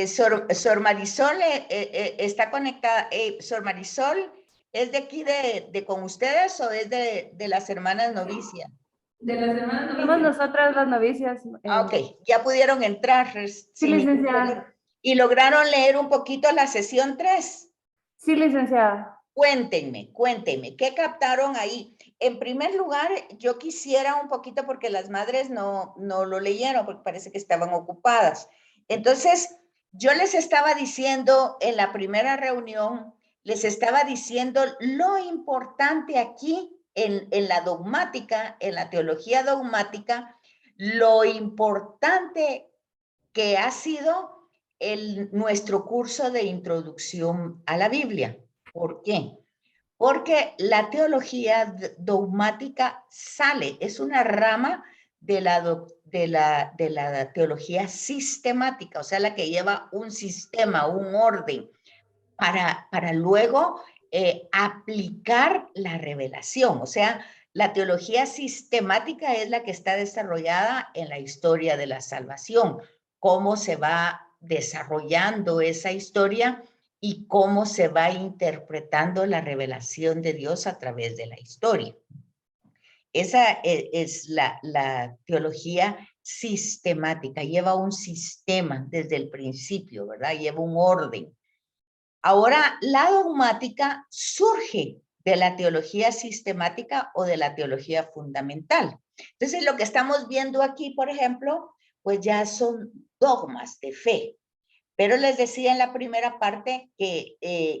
Sor Marisol está conectada. Sor Marisol, ¿es de aquí de con ustedes o es de las hermanas novicias? De las hermanas novicias. Somos nosotras las novicias. Ok, ya pudieron entrar. Sí, licenciada. ¿Y lograron leer un poquito la sesión 3? Sí, licenciada. Cuéntenme, ¿qué captaron ahí? En primer lugar, yo quisiera un poquito, porque las madres no lo leyeron, porque parece que estaban ocupadas. Entonces, yo les estaba diciendo en la primera reunión, les estaba diciendo lo importante aquí en la dogmática, en la teología dogmática, lo importante que ha sido nuestro curso de introducción a la Biblia. ¿Por qué? Porque la teología dogmática es una rama de la teología sistemática, o sea, la que lleva un sistema, un orden, para luego aplicar la revelación. O sea, la teología sistemática es la que está desarrollada en la historia de la salvación, cómo se va desarrollando esa historia y cómo se va interpretando la revelación de Dios a través de la historia. Esa es la teología sistemática, lleva un sistema desde el principio, ¿verdad? Lleva un orden. Ahora, la dogmática surge de la teología sistemática o de la teología fundamental. Entonces, lo que estamos viendo aquí, por ejemplo, pues ya son dogmas de fe. Pero les decía en la primera parte que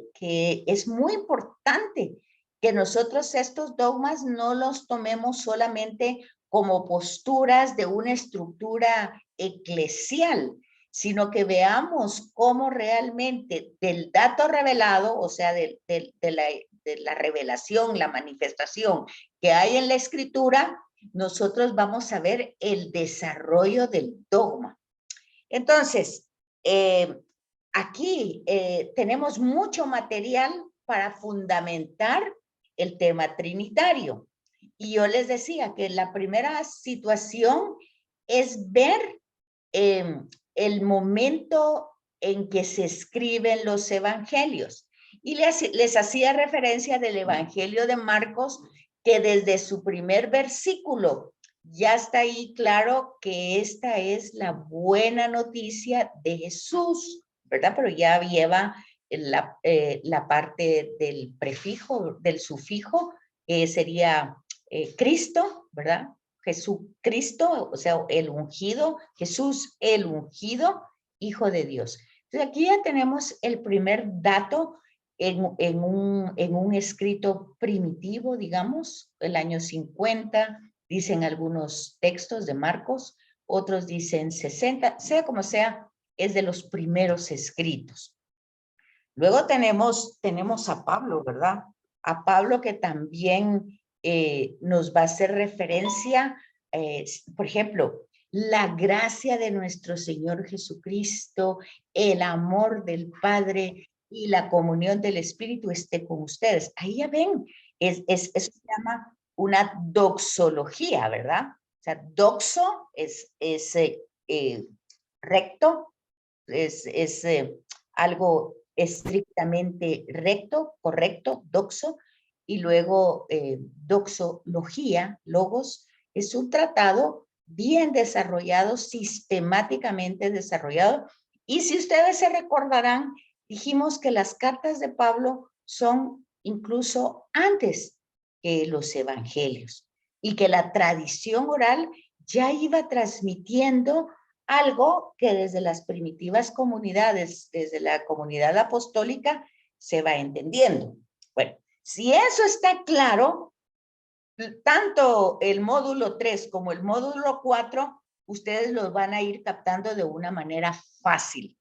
es muy importante que nosotros estos dogmas no los tomemos solamente como posturas de una estructura eclesial, sino que veamos cómo realmente del dato revelado, o sea, de la revelación, la manifestación que hay en la escritura, nosotros vamos a ver el desarrollo del dogma. Entonces, aquí tenemos mucho material para fundamentar el tema trinitario. Y yo les decía que la primera situación es ver el momento en que se escriben los evangelios. Y les hacía referencia del evangelio de Marcos, que desde su primer versículo ya está ahí claro que esta es la buena noticia de Jesús, ¿verdad? Pero ya lleva la parte del prefijo, del sufijo, sería Cristo, ¿verdad? Jesucristo, o sea, el ungido, Jesús el ungido, Hijo de Dios. Entonces aquí ya tenemos el primer dato en un escrito primitivo, digamos, el año 50, dicen algunos textos de Marcos, otros dicen 60, sea como sea, es de los primeros escritos. Luego tenemos a Pablo, ¿verdad? A Pablo que también nos va a hacer referencia, por ejemplo, la gracia de nuestro Señor Jesucristo, el amor del Padre y la comunión del Espíritu esté con ustedes. Ahí ya ven, eso se llama una doxología, ¿verdad? O sea, doxo es recto, es algo estrictamente recto, correcto, doxo, y luego doxología, logos, es un tratado bien desarrollado, sistemáticamente desarrollado, y si ustedes se recordarán, dijimos que las cartas de Pablo son incluso antes que los evangelios, y que la tradición oral ya iba transmitiendo algo que desde las primitivas comunidades, desde la comunidad apostólica, se va entendiendo. Bueno, si eso está claro, tanto el módulo 3 como el módulo 4, ustedes los van a ir captando de una manera fácil.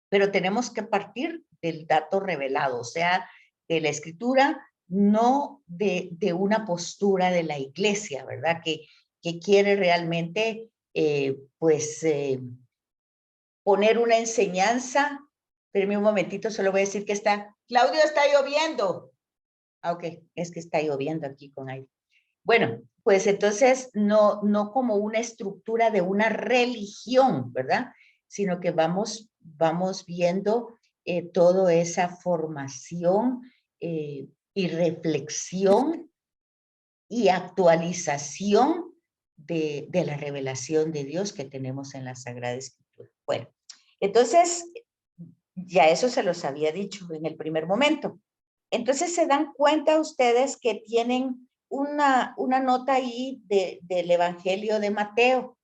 Pero tenemos que partir del dato revelado, o sea, de la escritura, no de una postura de la iglesia, ¿verdad? Que quiere realmente poner una enseñanza. Espérenme un momentito, solo voy a decir que Claudio, está lloviendo. Ok, es que está lloviendo aquí con aire. Bueno, pues entonces no como una estructura de una religión, ¿verdad? Sino que vamos viendo toda esa formación y reflexión y actualización de la revelación de Dios que tenemos en la Sagrada Escritura. Bueno, entonces, ya eso se los había dicho en el primer momento. Entonces se dan cuenta ustedes que tienen una nota ahí del Evangelio de Mateo,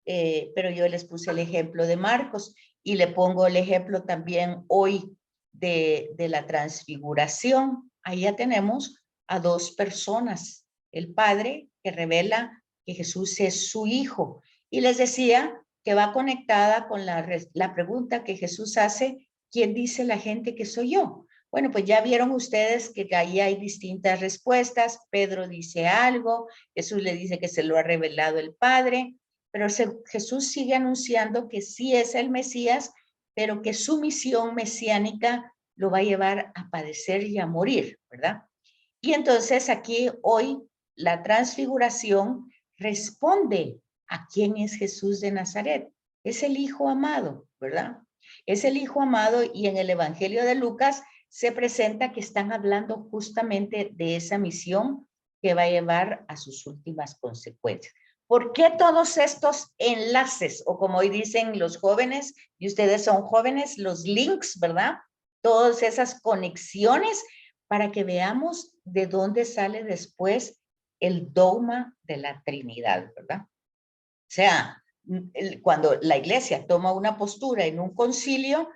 pero yo les puse el ejemplo de Marcos y le pongo el ejemplo también hoy de la transfiguración. Ahí ya tenemos a dos personas, el Padre que revela que Jesús es su Hijo y les decía que va conectada con la pregunta que Jesús hace, ¿quién dice la gente que soy yo? Bueno, pues ya vieron ustedes que ahí hay distintas respuestas. Pedro dice algo, Jesús le dice que se lo ha revelado el Padre, pero Jesús sigue anunciando que sí es el Mesías, pero que su misión mesiánica lo va a llevar a padecer y a morir, ¿verdad? Y entonces aquí hoy la transfiguración responde a quién es Jesús de Nazaret. Es el Hijo amado, ¿verdad? Es el Hijo amado y en el Evangelio de Lucas se presenta que están hablando justamente de esa misión que va a llevar a sus últimas consecuencias. ¿Por qué todos estos enlaces, o como hoy dicen los jóvenes, y ustedes son jóvenes, los links, ¿verdad? Todas esas conexiones para que veamos de dónde sale después el dogma de la Trinidad, ¿verdad? O sea, cuando la iglesia toma una postura en un concilio,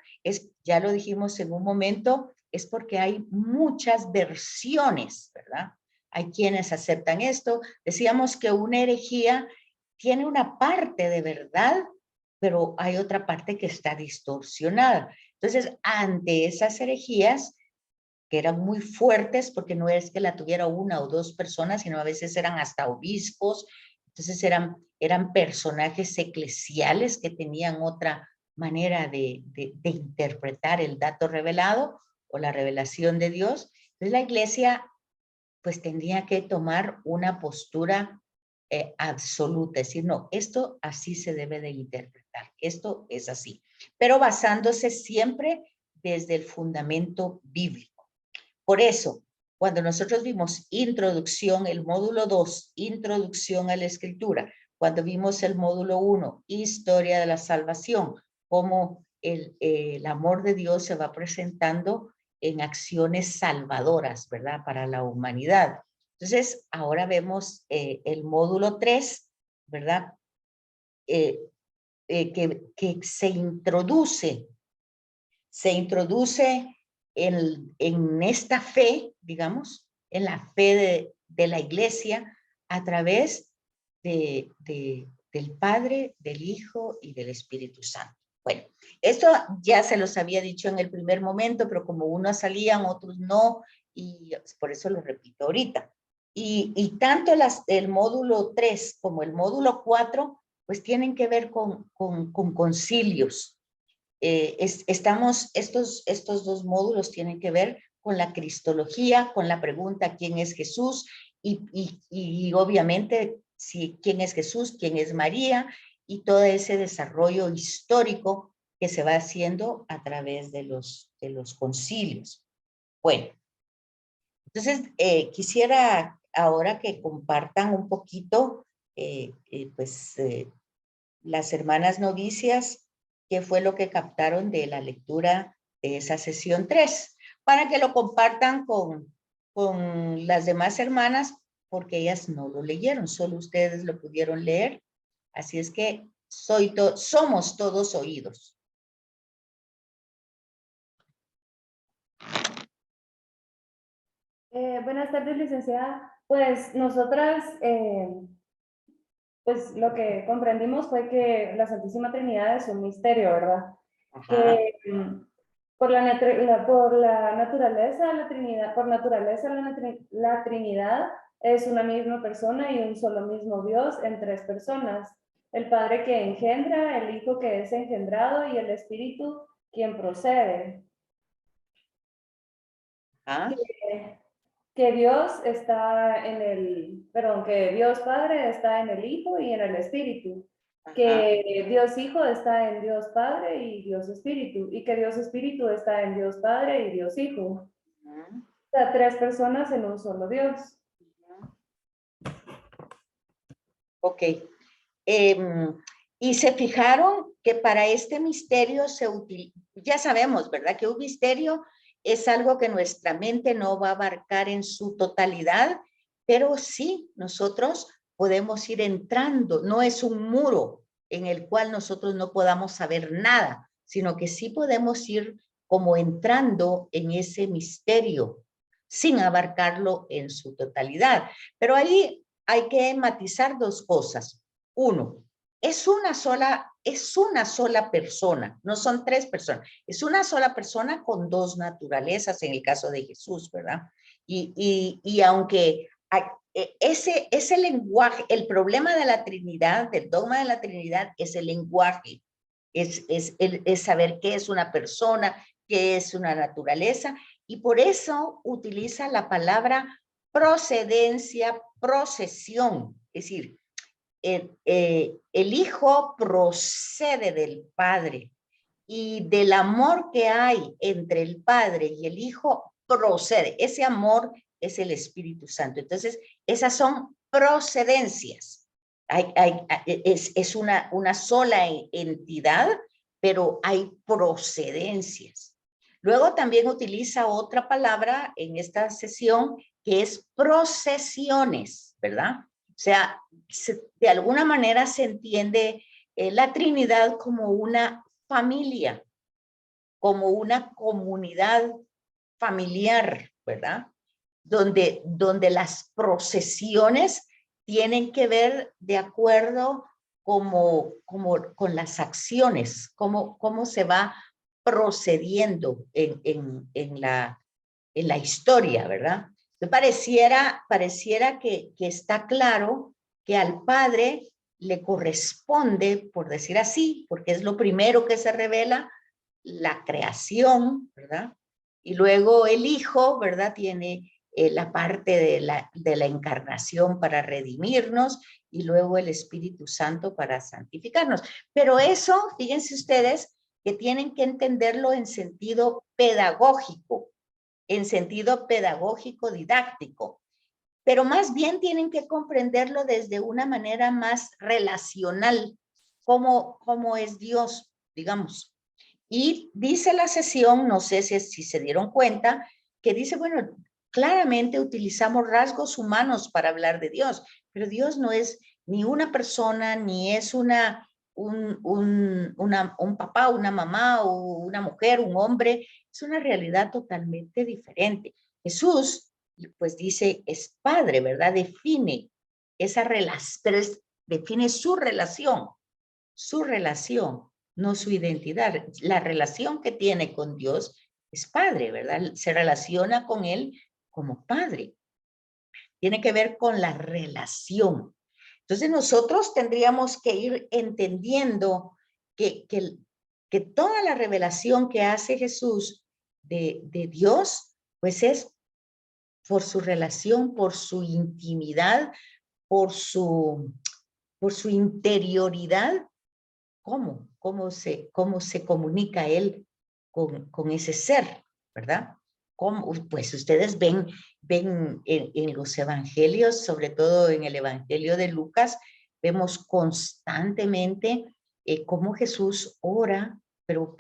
ya lo dijimos en un momento, es porque hay muchas versiones, ¿verdad? Hay quienes aceptan esto. Decíamos que una herejía tiene una parte de verdad, pero hay otra parte que está distorsionada. Entonces, ante esas herejías, que eran muy fuertes, porque no es que la tuviera una o dos personas, sino a veces eran hasta obispos, entonces eran personajes eclesiales que tenían otra manera de interpretar el dato revelado o la revelación de Dios. Entonces la iglesia pues tendría que tomar una postura absoluta, es decir, no, esto así se debe de interpretar, esto es así, pero basándose siempre desde el fundamento bíblico. Por eso, cuando nosotros vimos introducción, el módulo 2, introducción a la escritura, cuando vimos el módulo 1, historia de la salvación, cómo el amor de Dios se va presentando en acciones salvadoras, ¿verdad? Para la humanidad. Entonces, ahora vemos el módulo 3, ¿verdad? Que se introduce en esta fe, digamos, en la fe de la iglesia a través del Padre, del Hijo y del Espíritu Santo. Bueno, esto ya se los había dicho en el primer momento, pero como unos salían, otros no, y por eso lo repito ahorita. Y tanto el módulo 3 como el módulo 4, pues tienen que ver con concilios. Estos dos módulos tienen que ver con la cristología, con la pregunta ¿quién es Jesús? Y obviamente quién es Jesús, quién es María, y todo ese desarrollo histórico que se va haciendo a través de los concilios. Bueno, entonces quisiera ahora que compartan un poquito, las hermanas novicias, qué fue lo que captaron de la lectura de esa sesión 3, para que lo compartan con las demás hermanas, porque ellas no lo leyeron, solo ustedes lo pudieron leer. Así es que somos todos oídos. Buenas tardes, licenciada. Pues nosotras, pues lo que comprendimos fue que la Santísima Trinidad es un misterio, ¿verdad? Ajá. Que por la naturaleza, la Trinidad, por naturaleza la Trinidad es una misma persona y un solo mismo Dios en tres personas. El Padre que engendra, el Hijo que es engendrado y el Espíritu quien procede. ¿Ah? que Dios está que Dios Padre está en el Hijo y en el Espíritu, Ajá. que Dios Hijo está en Dios Padre y Dios Espíritu, y que Dios Espíritu está en Dios Padre y Dios Hijo. O Ujú, sea, tres personas en un solo Dios. ujú. Ok. Em, y se fijaron que para este misterio ya sabemos, ¿verdad? Que un misterio es algo que nuestra mente no va a abarcar en su totalidad, pero sí nosotros podemos ir entrando. No es un muro en el cual nosotros no podamos saber nada, sino que sí podemos ir como entrando en ese misterio sin abarcarlo en su totalidad. Pero ahí hay que matizar dos cosas. Uno, es una sola persona, no son tres personas, es una sola persona con dos naturalezas en el caso de Jesús, ¿verdad? Y aunque ese lenguaje, el problema de la Trinidad, del dogma de la Trinidad, es el lenguaje, es saber qué es una persona, qué es una naturaleza, y por eso utiliza la palabra procedencia, procesión, es decir, el Hijo procede del Padre y del amor que hay entre el Padre y el Hijo procede. Ese amor es el Espíritu Santo. Entonces, esas son procedencias. Es una sola entidad, pero hay procedencias. Luego también utiliza otra palabra en esta sesión que es procesiones, ¿verdad? O sea, de alguna manera se entiende la Trinidad como una familia, como una comunidad familiar, ¿verdad? Donde las procesiones tienen que ver de acuerdo con las acciones, cómo se va procediendo en la historia, ¿verdad? Pareciera que está claro que al Padre le corresponde, por decir así, porque es lo primero que se revela, la creación, ¿verdad? Y luego el Hijo, ¿verdad? Tiene la parte de la encarnación para redimirnos y luego el Espíritu Santo para santificarnos. Pero eso, fíjense ustedes, que tienen que entenderlo en sentido pedagógico didáctico, pero más bien tienen que comprenderlo desde una manera más relacional, cómo es Dios, digamos. Y dice la sesión, no sé si se dieron cuenta, que dice, bueno, claramente utilizamos rasgos humanos para hablar de Dios, pero Dios no es ni una persona, ni es un papá, una mamá, o una mujer, un hombre, es una realidad totalmente diferente. Jesús, pues dice, es padre, ¿verdad? Define esa relación, define su relación, no su identidad. La relación que tiene con Dios es padre, ¿verdad? Se relaciona con él como padre. Tiene que ver con la relación. Entonces nosotros tendríamos que ir entendiendo que toda la revelación que hace Jesús de Dios, pues es por su relación, por su intimidad, por su, por su interioridad. ¿Cómo se comunica él con ese ser, ¿verdad? Pues ustedes ven en los evangelios, sobre todo en el evangelio de Lucas, vemos constantemente cómo Jesús ora, pero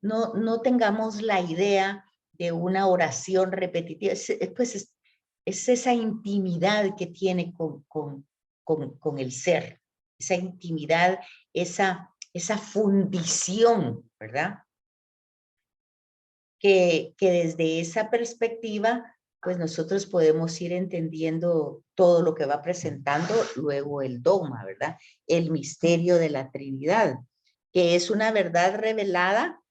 no tengamos la idea de una oración repetitiva, es esa intimidad que tiene con el ser, esa intimidad, esa fundición, ¿verdad? Que desde esa perspectiva, pues nosotros podemos ir entendiendo todo lo que va presentando luego el dogma, ¿verdad? El misterio de la Trinidad, que es una verdad revelada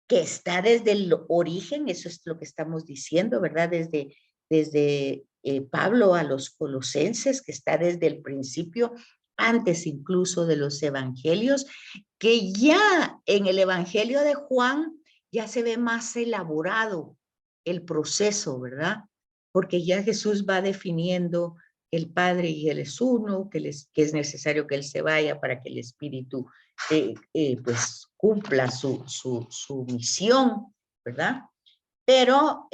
que está desde el origen, eso es lo que estamos diciendo, ¿verdad? Desde Pablo a los colosenses, que está desde el principio, antes incluso de los evangelios, que ya en el evangelio de Juan ya se ve más elaborado el proceso, ¿verdad? porque ya Jesús va definiendo que el Padre y Él es uno, que es necesario que Él se vaya para que el Espíritu pues cumpla su misión, ¿verdad? Pero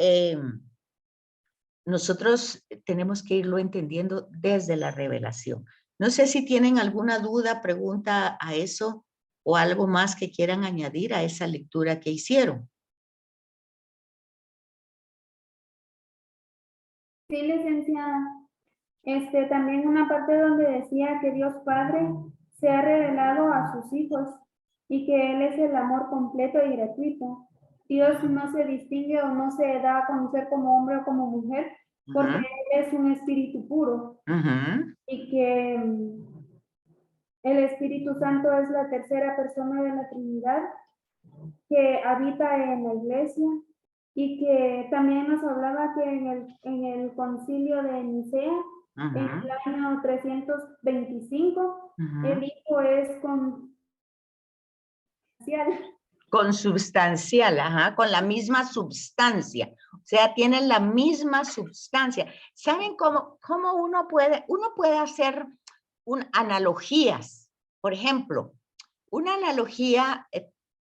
nosotros tenemos que irlo entendiendo desde la revelación. No sé si tienen alguna duda, pregunta a eso o algo más que quieran añadir a esa lectura que hicieron. Sí, licenciada. También una parte donde decía que Dios Padre se ha revelado a sus hijos y que Él es el amor completo y gratuito. Dios no se distingue o no se da a conocer como hombre o como mujer, porque Él es un espíritu puro. Y que el Espíritu Santo es la tercera persona de la Trinidad que habita en la iglesia, y que también nos hablaba que en el concilio de Nicea, en el año 325, el Hijo es consubstancial, ajá, con la misma substancia, o sea, tienen la misma substancia. ¿Saben cómo uno puede hacer analogías? Por ejemplo, una analogía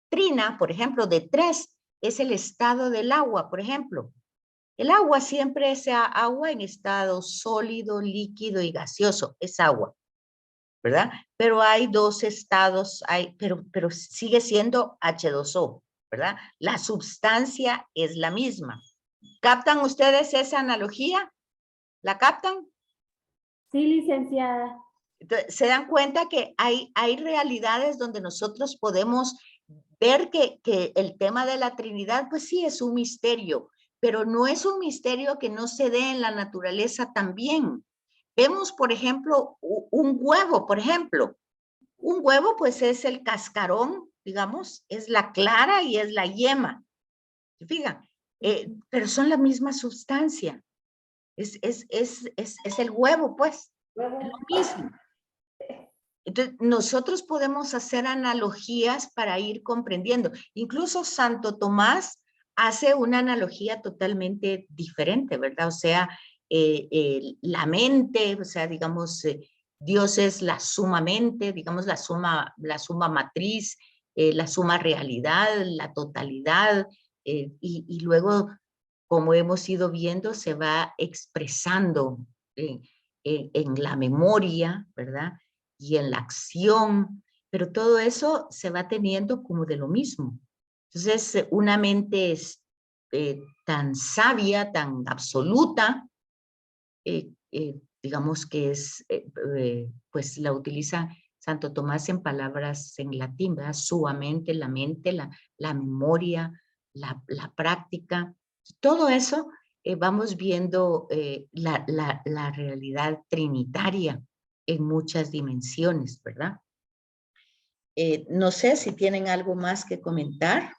trina, por ejemplo, de 3, es el estado del agua, por ejemplo. El agua siempre es agua en estado sólido, líquido y gaseoso, es agua, ¿verdad? Pero hay 2 estados, pero sigue siendo H2O, ¿verdad? La substancia es la misma. ¿Captan ustedes esa analogía? ¿La captan? Sí, licenciada. Entonces, se dan cuenta que hay realidades donde nosotros podemos ver que el tema de la Trinidad, pues sí, es un misterio, pero no es un misterio que no se dé en la naturaleza también. Vemos, por ejemplo, un huevo, por ejemplo. Un huevo, pues, es el cascarón, digamos, es la clara y es la yema. ¿Se fijan? Pero son la misma sustancia. Es el huevo, pues. Es lo mismo. Entonces, nosotros podemos hacer analogías para ir comprendiendo. Incluso Santo Tomás hace una analogía totalmente diferente, ¿verdad? O sea, la mente, o sea, digamos, Dios es la suma mente, digamos, la suma matriz, la suma realidad, la totalidad, y luego, como hemos ido viendo, se va expresando en la memoria, ¿verdad? Y en la acción, pero todo eso se va teniendo como de lo mismo. Entonces, una mente es tan sabia, tan absoluta, digamos que es, pues la utiliza Santo Tomás en palabras en latín, ¿verdad? Sumamente, la mente, la memoria, la práctica, todo eso vamos viendo la realidad trinitaria en muchas dimensiones, ¿verdad? No sé si tienen algo más que comentar.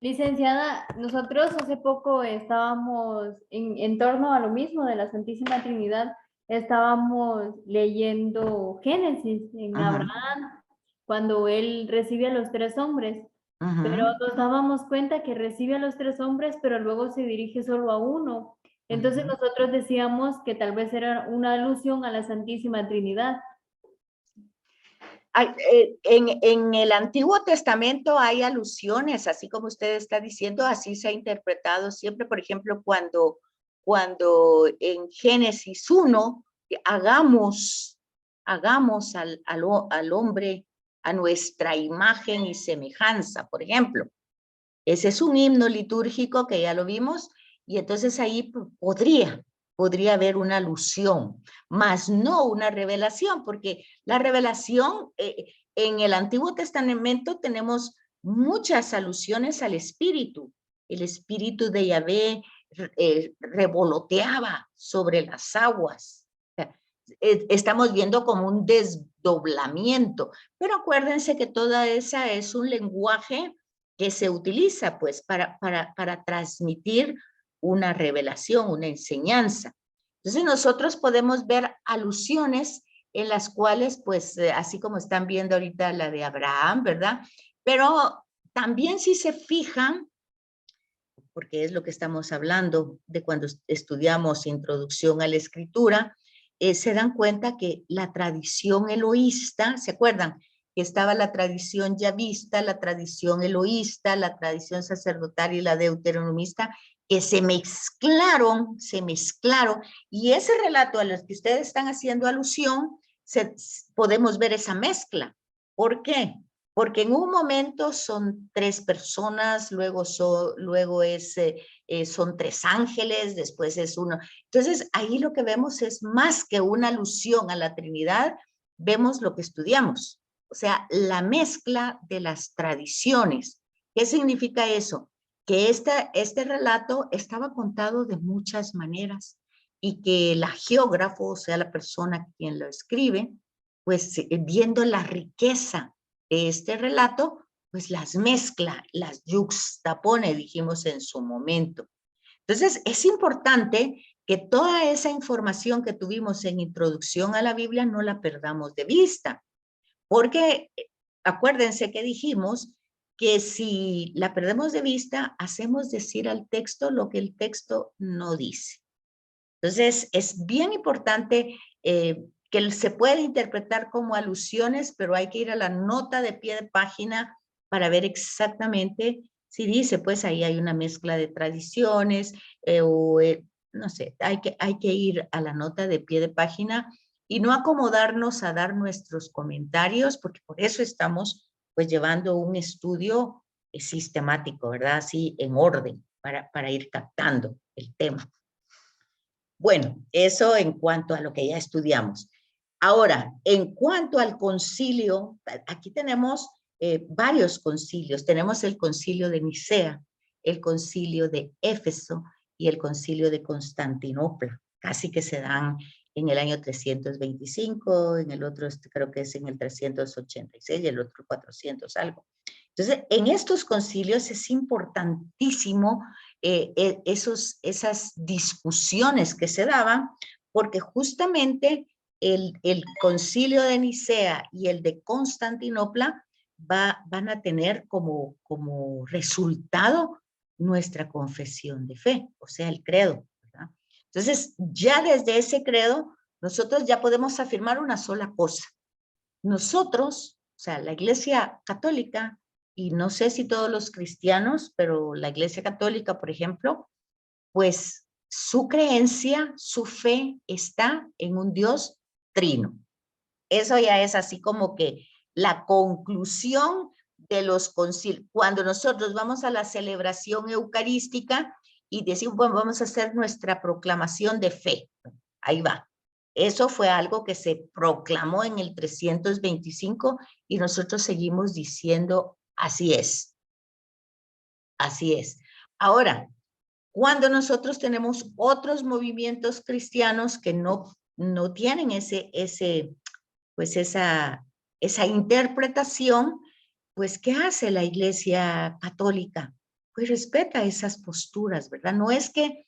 Licenciada, nosotros hace poco estábamos en torno a lo mismo de la Santísima Trinidad, estábamos leyendo Génesis en Abraham, cuando él recibe a los 3 hombres, pero nos dábamos cuenta que recibe a los 3 hombres, pero luego se dirige solo a uno. Entonces nosotros decíamos que tal vez era una alusión a la Santísima Trinidad. En el Antiguo Testamento hay alusiones, así como usted está diciendo, así se ha interpretado siempre. Por ejemplo, cuando en Génesis 1, hagamos al hombre a nuestra imagen y semejanza, por ejemplo. Ese es un himno litúrgico que ya lo vimos, y entonces ahí podría haber una alusión, más no una revelación, porque la revelación en el Antiguo Testamento tenemos muchas alusiones al Espíritu. El Espíritu de Yahvé revoloteaba sobre las aguas. Estamos viendo como un desdoblamiento, pero acuérdense que toda esa es un lenguaje que se utiliza pues para transmitir una revelación, una enseñanza. Entonces nosotros podemos ver alusiones en las cuales pues así como están viendo ahorita la de Abraham, ¿verdad? Pero también si se fijan, porque es lo que estamos hablando de cuando estudiamos Introducción a la Escritura, se dan cuenta que la tradición eloísta, ¿se acuerdan? Que estaba la tradición yavista, la tradición eloísta, la tradición sacerdotal y la deuteronomista, que se mezclaron, y ese relato a los que ustedes están haciendo alusión, podemos ver esa mezcla. ¿Por qué? Porque en un momento son 3 personas, luego son 3 ángeles, después es uno. Entonces, ahí lo que vemos es más que una alusión a la Trinidad, vemos lo que estudiamos. O sea, la mezcla de las tradiciones. ¿Qué significa eso? Que este relato estaba contado de muchas maneras y que el geógrafo, o sea, la persona quien lo escribe, pues viendo la riqueza de este relato, pues las mezcla, las yuxtapone, dijimos en su momento. Entonces, es importante que toda esa información que tuvimos en Introducción a la Biblia no la perdamos de vista, porque acuérdense que dijimos que si la perdemos de vista, hacemos decir al texto lo que el texto no dice. Entonces, es bien importante que se puede interpretar como alusiones, pero hay que ir a la nota de pie de página para ver exactamente si dice, pues ahí hay una mezcla de tradiciones, no sé, hay que ir a la nota de pie de página y no acomodarnos a dar nuestros comentarios, porque por eso estamos pues llevando un estudio sistemático, ¿verdad? Así en orden, para ir captando el tema. Bueno, eso en cuanto a lo que ya estudiamos. Ahora, en cuanto al concilio, aquí tenemos varios concilios. Tenemos el concilio de Nicea, el concilio de Éfeso y el concilio de Constantinopla. Casi que se dan en el año 325, en el otro creo que es en el 386 y el otro 400 algo. Entonces, en estos concilios es importantísimo esas discusiones que se daban, porque justamente el concilio de Nicea y el de Constantinopla van a tener como resultado nuestra confesión de fe, o sea, el credo, ¿verdad? Entonces, ya desde ese credo, nosotros ya podemos afirmar una sola cosa. Nosotros, o sea, la Iglesia Católica, y no sé si todos los cristianos, pero la Iglesia Católica, por ejemplo, pues su creencia, su fe está en un Dios trino. Eso ya es así como que la conclusión de los concilios. Cuando nosotros vamos a la celebración eucarística y decimos, bueno, vamos a hacer nuestra proclamación de fe. Ahí va. Eso fue algo que se proclamó en el 325 y nosotros seguimos diciendo, así es. Así es. Ahora, cuando nosotros tenemos otros movimientos cristianos que no tienen pues esa interpretación, pues ¿qué hace la Iglesia Católica? Pues respeta esas posturas, ¿verdad? No es que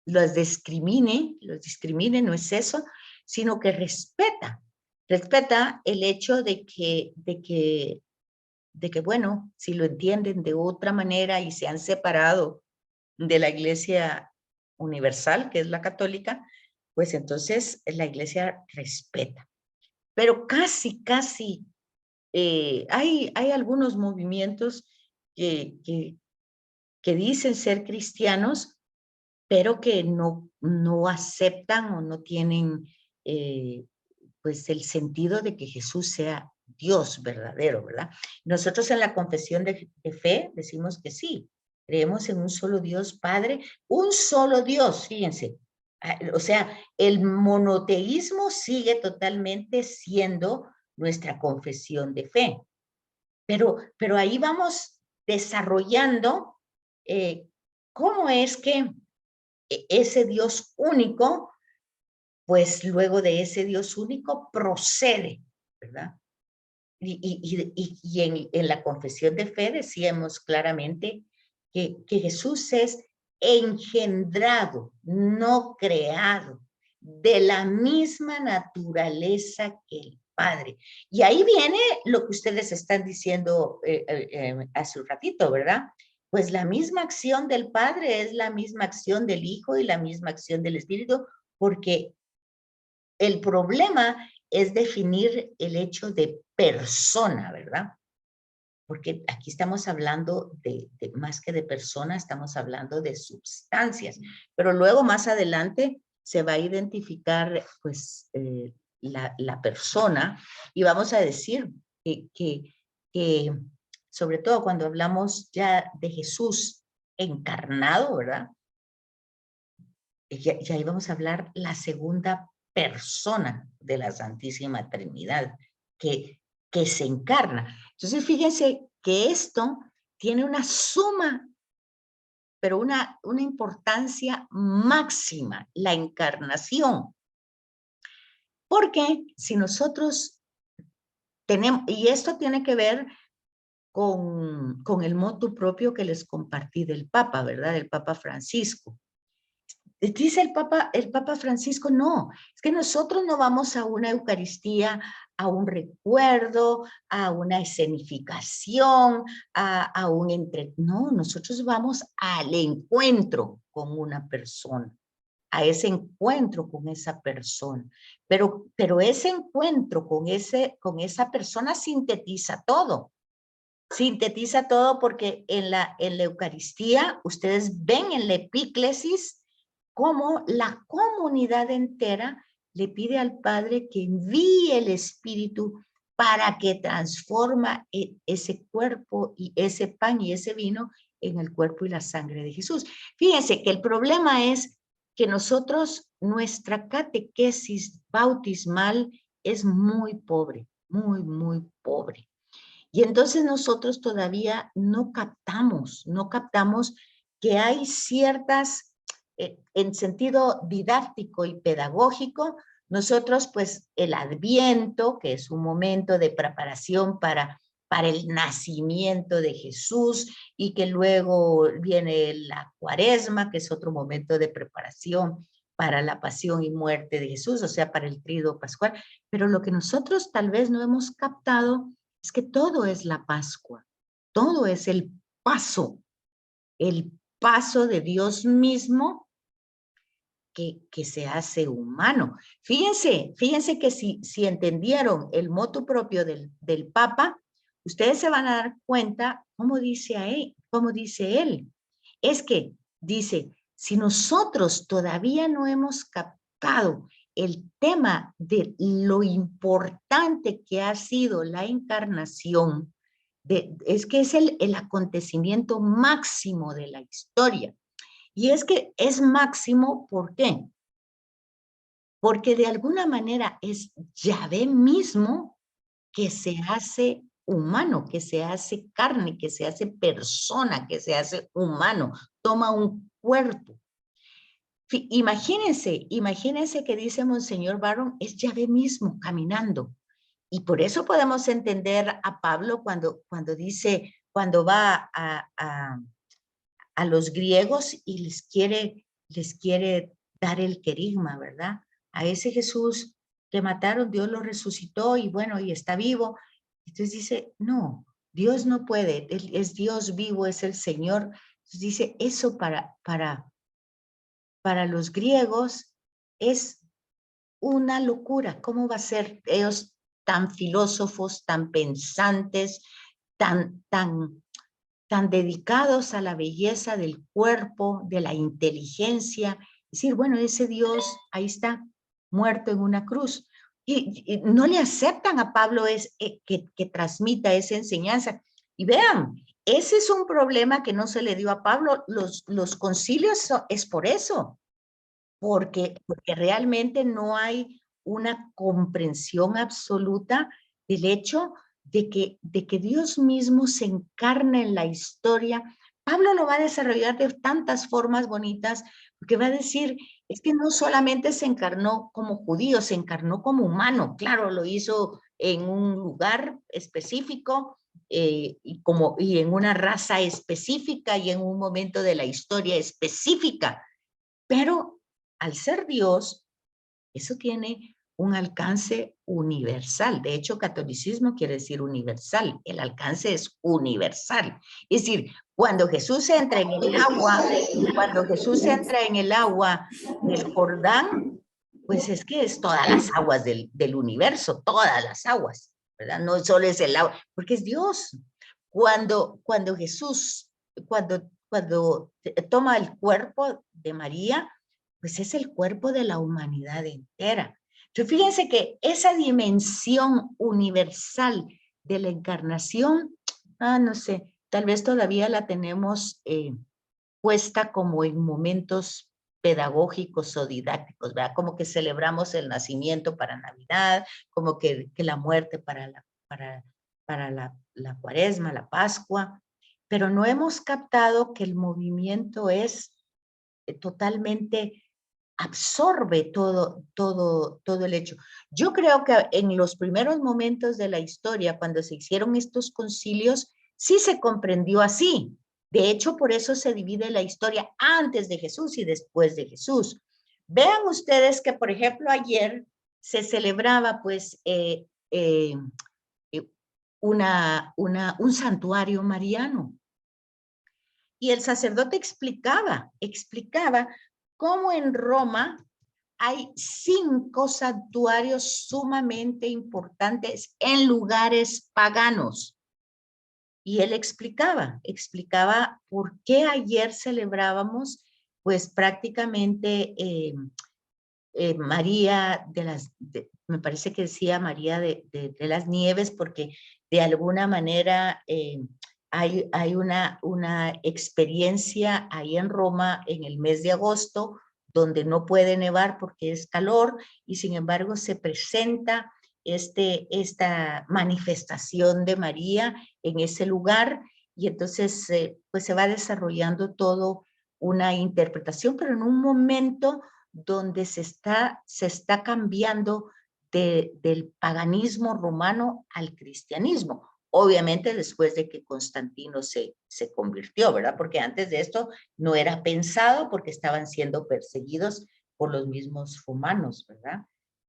los discrimine, no es eso, sino que respeta el hecho de que, bueno, si lo entienden de otra manera y se han separado de la Iglesia universal, que es la católica, pues entonces la Iglesia respeta. Pero casi, hay algunos movimientos que dicen ser cristianos, pero que no aceptan o no tienen pues el sentido de que Jesús sea Dios verdadero, ¿verdad? Nosotros en la confesión de fe decimos que sí, creemos en un solo Dios Padre, un solo Dios, fíjense. O sea, el monoteísmo sigue totalmente siendo nuestra confesión de fe. Pero ahí vamos desarrollando cómo es que ese Dios único, pues luego de ese Dios único procede, ¿verdad? Y en la confesión de fe decíamos claramente que Jesús es engendrado, no creado, de la misma naturaleza que el Padre. Y ahí viene lo que ustedes están diciendo hace un ratito, ¿verdad? Pues la misma acción del Padre es la misma acción del Hijo y la misma acción del Espíritu, porque el problema es definir el hecho de persona, ¿verdad? Porque aquí estamos hablando de más que de persona, estamos hablando de sustancias. Pero luego más adelante se va a identificar pues la persona y vamos a decir que sobre todo cuando hablamos ya de Jesús encarnado, ¿verdad? Ya ahí vamos a hablar la segunda persona de la Santísima Trinidad, que se encarna. Entonces, fíjense que esto tiene una suma, pero una importancia máxima, la encarnación. Porque si nosotros tenemos, y esto tiene que ver con el motu propio que les compartí del Papa, ¿verdad? Del Papa Francisco. Dice el Papa Francisco, no, es que nosotros no vamos a una Eucaristía, a un recuerdo, a una escenificación, a un no, nosotros vamos al encuentro con una persona, a ese encuentro con esa persona. Pero ese encuentro con esa persona sintetiza todo. Sintetiza todo porque en la Eucaristía, ustedes ven en la epíclesis cómo la comunidad entera le pide al Padre que envíe el Espíritu para que transforma ese cuerpo y ese pan y ese vino en el cuerpo y la sangre de Jesús. Fíjense que el problema es que nosotros, nuestra catequesis bautismal es muy pobre, muy pobre. Y entonces nosotros todavía no captamos que hay ciertas, en sentido didáctico y pedagógico, nosotros pues el Adviento, que es un momento de preparación para el nacimiento de Jesús, y que luego viene la Cuaresma, que es otro momento de preparación para la pasión y muerte de Jesús, o sea, para el tríodo pascual. Pero lo que nosotros tal vez no hemos captado es que todo es la Pascua, todo es el paso de Dios mismo que se hace humano. Fíjense que si entendieron el motu propio del Papa, ustedes se van a dar cuenta cómo dice él. Es que dice, si nosotros todavía no hemos captado el tema de lo importante que ha sido la encarnación, es que es el acontecimiento máximo de la historia. Y es que es máximo, ¿por qué? Porque de alguna manera es Yahvé mismo que se hace humano, que se hace carne, que se hace persona, que se hace humano, toma un cuerpo. Imagínense que dice Monseñor Barron, es Yahvé mismo caminando. Y por eso podemos entender a Pablo cuando dice, cuando va a los griegos y les quiere dar el querigma, ¿verdad? A ese Jesús que mataron, Dios lo resucitó y bueno, y está vivo. Entonces dice, no, Dios no puede, es Dios vivo, es el Señor. Entonces dice, eso para los griegos es una locura. ¿Cómo va a ser ellos tan filósofos, tan pensantes, tan dedicados a la belleza del cuerpo, de la inteligencia? Decir, bueno, ese Dios ahí está, muerto en una cruz. Y no le aceptan a Pablo que transmita esa enseñanza. Y vean, ese es un problema que no se le dio a Pablo. Los concilios es por eso. Porque realmente no hay una comprensión absoluta del hecho de que Dios mismo se encarna en la historia. Pablo lo va a desarrollar de tantas formas bonitas, porque va a decir, es que no solamente se encarnó como judío, se encarnó como humano. Claro, lo hizo en un lugar específico, y en una raza específica y en un momento de la historia específica, pero al ser Dios, eso tiene un alcance universal. De hecho, catolicismo quiere decir universal. El alcance es universal. Es decir, cuando Jesús entra en el agua del Jordán, pues es que es todas las aguas del universo, todas las aguas, ¿verdad? No solo es el agua, porque es Dios. Cuando Jesús, cuando toma el cuerpo de María, pues es el cuerpo de la humanidad entera. Entonces, fíjense que esa dimensión universal de la encarnación, no sé, tal vez todavía la tenemos puesta como en momentos pedagógicos o didácticos, ¿verdad? Como que celebramos el nacimiento para Navidad, como que la muerte para la Cuaresma, la Pascua, pero no hemos captado que el movimiento es totalmente, absorbe todo el hecho. Yo creo que en los primeros momentos de la historia, cuando se hicieron estos concilios, sí se comprendió así. De hecho, por eso se divide la historia antes de Jesús y después de Jesús. Vean ustedes que, por ejemplo, ayer se celebraba pues un santuario mariano. Y el sacerdote explicaba cómo en Roma hay 5 santuarios sumamente importantes en lugares paganos. Y él explicaba por qué ayer celebrábamos, pues prácticamente María me parece que decía María de las Nieves, porque de alguna manera hay una experiencia ahí en Roma en el mes de agosto, donde no puede nevar porque es calor, y sin embargo se presenta esta manifestación de María en ese lugar, y entonces pues se va desarrollando todo una interpretación, pero en un momento donde se está cambiando del paganismo romano al cristianismo. Obviamente después de que Constantino se convirtió, ¿verdad? Porque antes de esto no era pensado porque estaban siendo perseguidos por los mismos romanos, ¿verdad?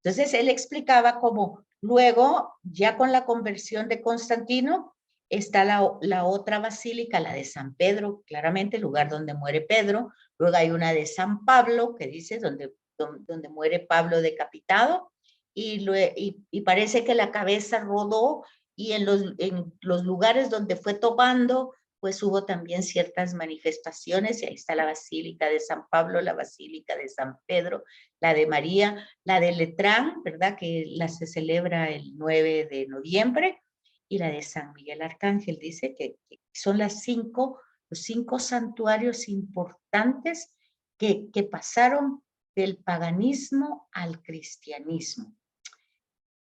Entonces él explicaba cómo luego, ya con la conversión de Constantino, está la otra basílica, la de San Pedro, claramente el lugar donde muere Pedro. Luego hay una de San Pablo, que dice, donde muere Pablo decapitado, y parece que la cabeza rodó, y en los lugares donde fue tomando, pues hubo también ciertas manifestaciones, y ahí está la Basílica de San Pablo, la Basílica de San Pedro, la de María, la de Letrán, ¿verdad? Que se celebra el 9 de noviembre, y la de San Miguel Arcángel. Dice que son los 5 santuarios importantes que pasaron del paganismo al cristianismo.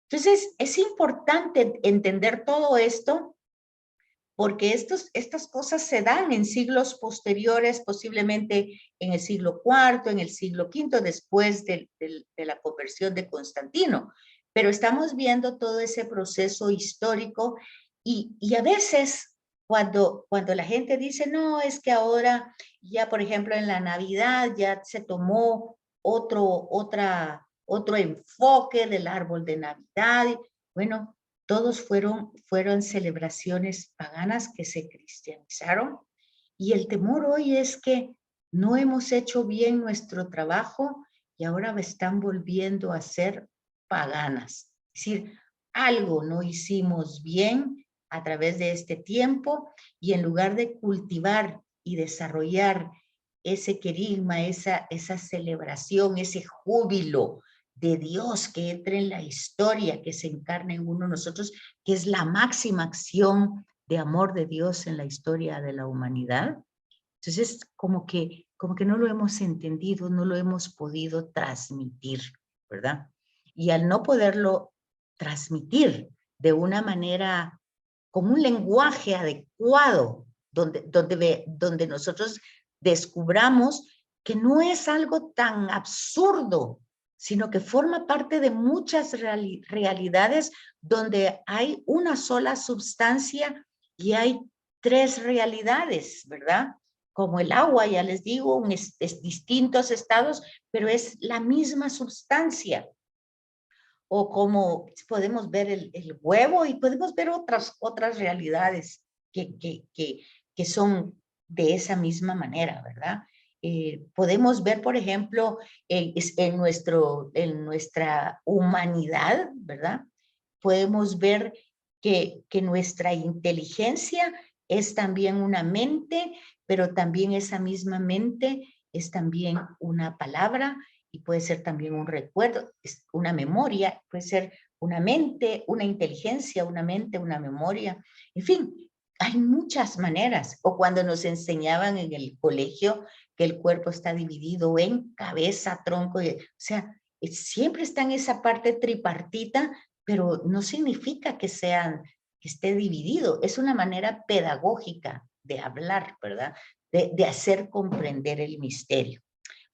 Entonces, es importante entender todo esto, porque estas cosas se dan en siglos posteriores, posiblemente en el siglo IV, en el siglo V, después de la conversión de Constantino. Pero estamos viendo todo ese proceso histórico, y a veces cuando la gente dice, no, es que ahora ya, por ejemplo, en la Navidad ya se tomó otro enfoque del árbol de Navidad. Bueno, todos fueron celebraciones paganas que se cristianizaron, y el temor hoy es que no hemos hecho bien nuestro trabajo y ahora me están volviendo a ser paganas. Es decir, algo no hicimos bien a través de este tiempo, y en lugar de cultivar y desarrollar ese querigma, esa celebración, ese júbilo de Dios que entre en la historia, que se encarne en uno de nosotros, que es la máxima acción de amor de Dios en la historia de la humanidad. Entonces, como que no lo hemos entendido, no lo hemos podido transmitir, ¿verdad? Y al no poderlo transmitir de una manera, con un lenguaje adecuado, donde nosotros descubramos que no es algo tan absurdo, sino que forma parte de muchas realidades donde hay una sola sustancia y hay 3 realidades, ¿verdad? Como el agua, ya les digo, es distintos estados, pero es la misma sustancia. o como podemos ver el huevo y podemos ver otras realidades que son de esa misma manera, ¿verdad? Podemos ver, por ejemplo, en nuestra humanidad, ¿verdad? Podemos ver que nuestra inteligencia es también una mente, pero también esa misma mente es también una palabra y puede ser también un recuerdo, es una memoria, puede ser una mente, una inteligencia, una mente, una memoria. En fin, hay muchas maneras. O cuando nos enseñaban en el colegio que el cuerpo está dividido en cabeza, tronco, o sea, siempre está en esa parte tripartita, pero no significa que esté dividido. Es una manera pedagógica de hablar, ¿verdad? De hacer comprender el misterio.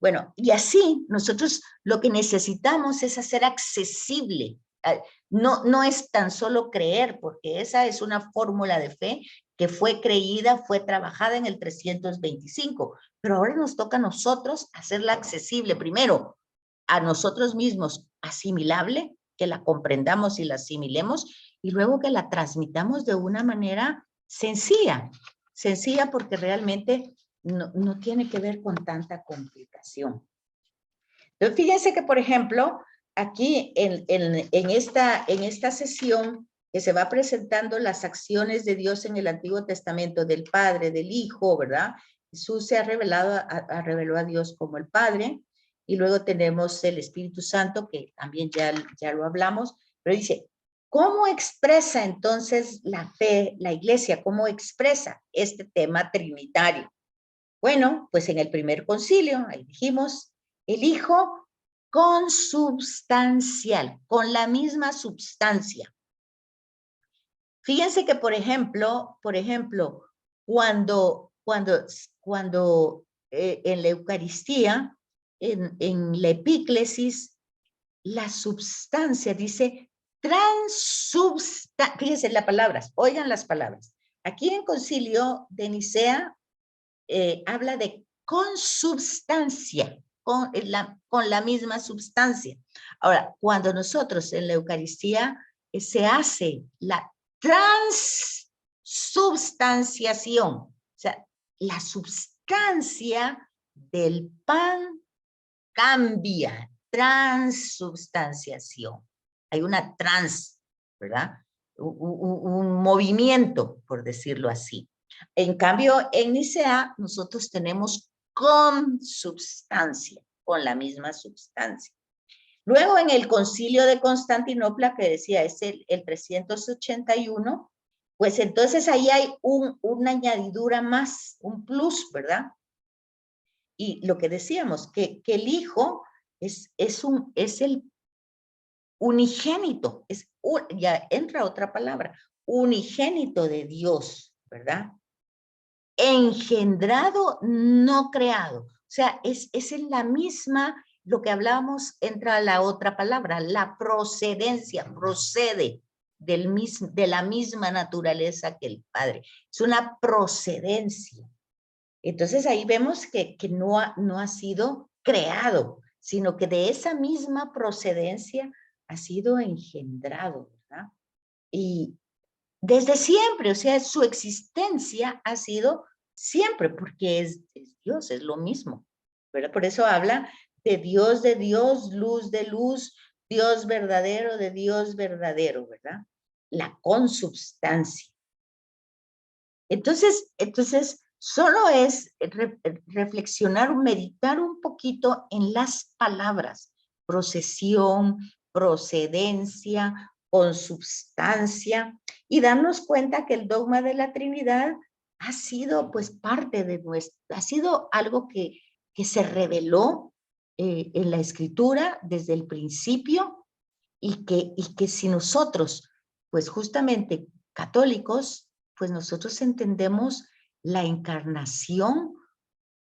Bueno, y así nosotros lo que necesitamos es hacer accesible. No es tan solo creer, porque esa es una fórmula de fe que fue creída, fue trabajada en el 325, pero ahora nos toca a nosotros hacerla accesible, primero, a nosotros mismos, asimilable, que la comprendamos y la asimilemos, y luego que la transmitamos de una manera sencilla porque realmente no tiene que ver con tanta complicación. Entonces, fíjense que, por ejemplo, aquí en esta sesión que se va presentando las acciones de Dios en el Antiguo Testamento del Padre, del Hijo, ¿verdad? Jesús se ha reveló a Dios como el Padre, y luego tenemos el Espíritu Santo, que también ya lo hablamos, pero dice, ¿cómo expresa entonces la fe, la iglesia? ¿Cómo expresa este tema trinitario? Bueno, pues en el primer concilio, ahí dijimos, el Hijo consubstancial, con la misma substancia. Fíjense que, por ejemplo, cuando en la Eucaristía, en la epíclesis, la substancia dice transubstancia. Fíjense las palabras, oigan las palabras. Aquí en Concilio de Nicea habla de consubstancia, con la misma substancia. Ahora, cuando nosotros en la Eucaristía se hace la transubstanciación, o sea, la substancia del pan cambia, transubstanciación. Hay una ¿verdad? Un movimiento, por decirlo así. En cambio, en Nicea, nosotros tenemos consubstancia, con la misma substancia. Luego, en el Concilio de Constantinopla, que decía es el 381, pues entonces ahí hay una añadidura más, un plus, ¿verdad? Y lo que decíamos, que el Hijo es el unigénito, ya entra otra palabra, unigénito de Dios, ¿verdad? Engendrado, no creado. O sea, es en la misma, lo que hablábamos, entra la otra palabra, la procedencia, procede de la misma naturaleza que el Padre. Es una procedencia. Entonces ahí vemos que no ha sido creado, sino que de esa misma procedencia ha sido engendrado, ¿verdad? Y desde siempre, o sea, su existencia ha sido siempre, porque es Dios, es lo mismo, ¿verdad? Por eso habla de Dios, luz de luz, Dios verdadero, de Dios verdadero, ¿verdad? La consubstancia. Entonces, solo es reflexionar, meditar un poquito en las palabras, procesión, procedencia, consubstancia, y darnos cuenta que el dogma de la Trinidad ha sido pues parte de ha sido algo que se reveló en la Escritura desde el principio, y que si nosotros, pues justamente católicos, pues nosotros entendemos la encarnación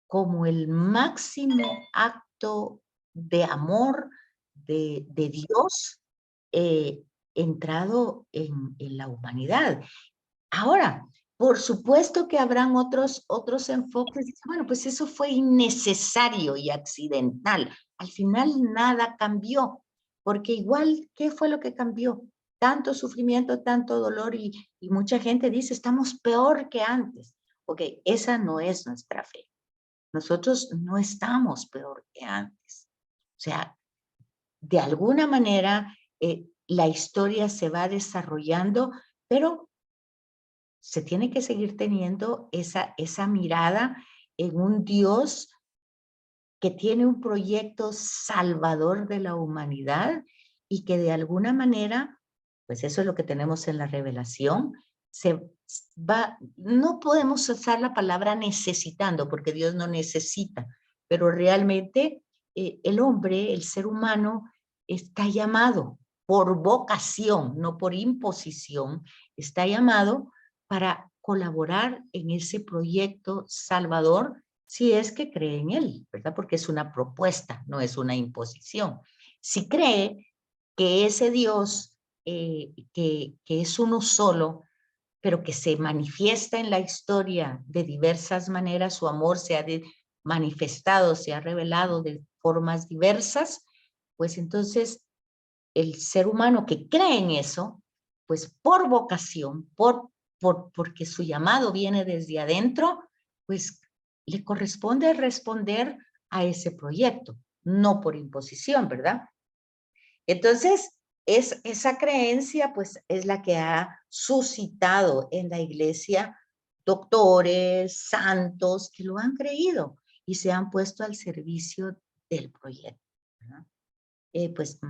como el máximo acto de amor de Dios entrado en la humanidad. Ahora, por supuesto que habrán otros enfoques. Bueno, pues eso fue innecesario y accidental. Al final nada cambió. porque igual, ¿qué fue lo que cambió? Tanto sufrimiento, tanto dolor y mucha gente dice, estamos peor que antes. Ok, esa no es nuestra fe. Nosotros no estamos peor que antes. O sea, de alguna manera la historia se va desarrollando, pero se tiene que seguir teniendo esa mirada en un Dios que tiene un proyecto salvador de la humanidad y que de alguna manera, pues eso es lo que tenemos en la revelación, no podemos usar la palabra necesitando, porque Dios no necesita, pero realmente el hombre, el ser humano, está llamado por vocación, no por imposición, está llamado para colaborar en ese proyecto salvador si es que cree en él, ¿verdad? Porque es una propuesta, no es una imposición. Si cree que ese Dios, que es uno solo, pero que se manifiesta en la historia de diversas maneras, su amor se ha manifestado, se ha revelado de formas diversas, pues entonces el ser humano que cree en eso, pues por vocación, porque su llamado viene desde adentro, pues le corresponde responder a ese proyecto, no por imposición, ¿verdad? Entonces, esa creencia, pues, es la que ha suscitado en la iglesia doctores, santos, que lo han creído y se han puesto al servicio del proyecto, ¿verdad? Pues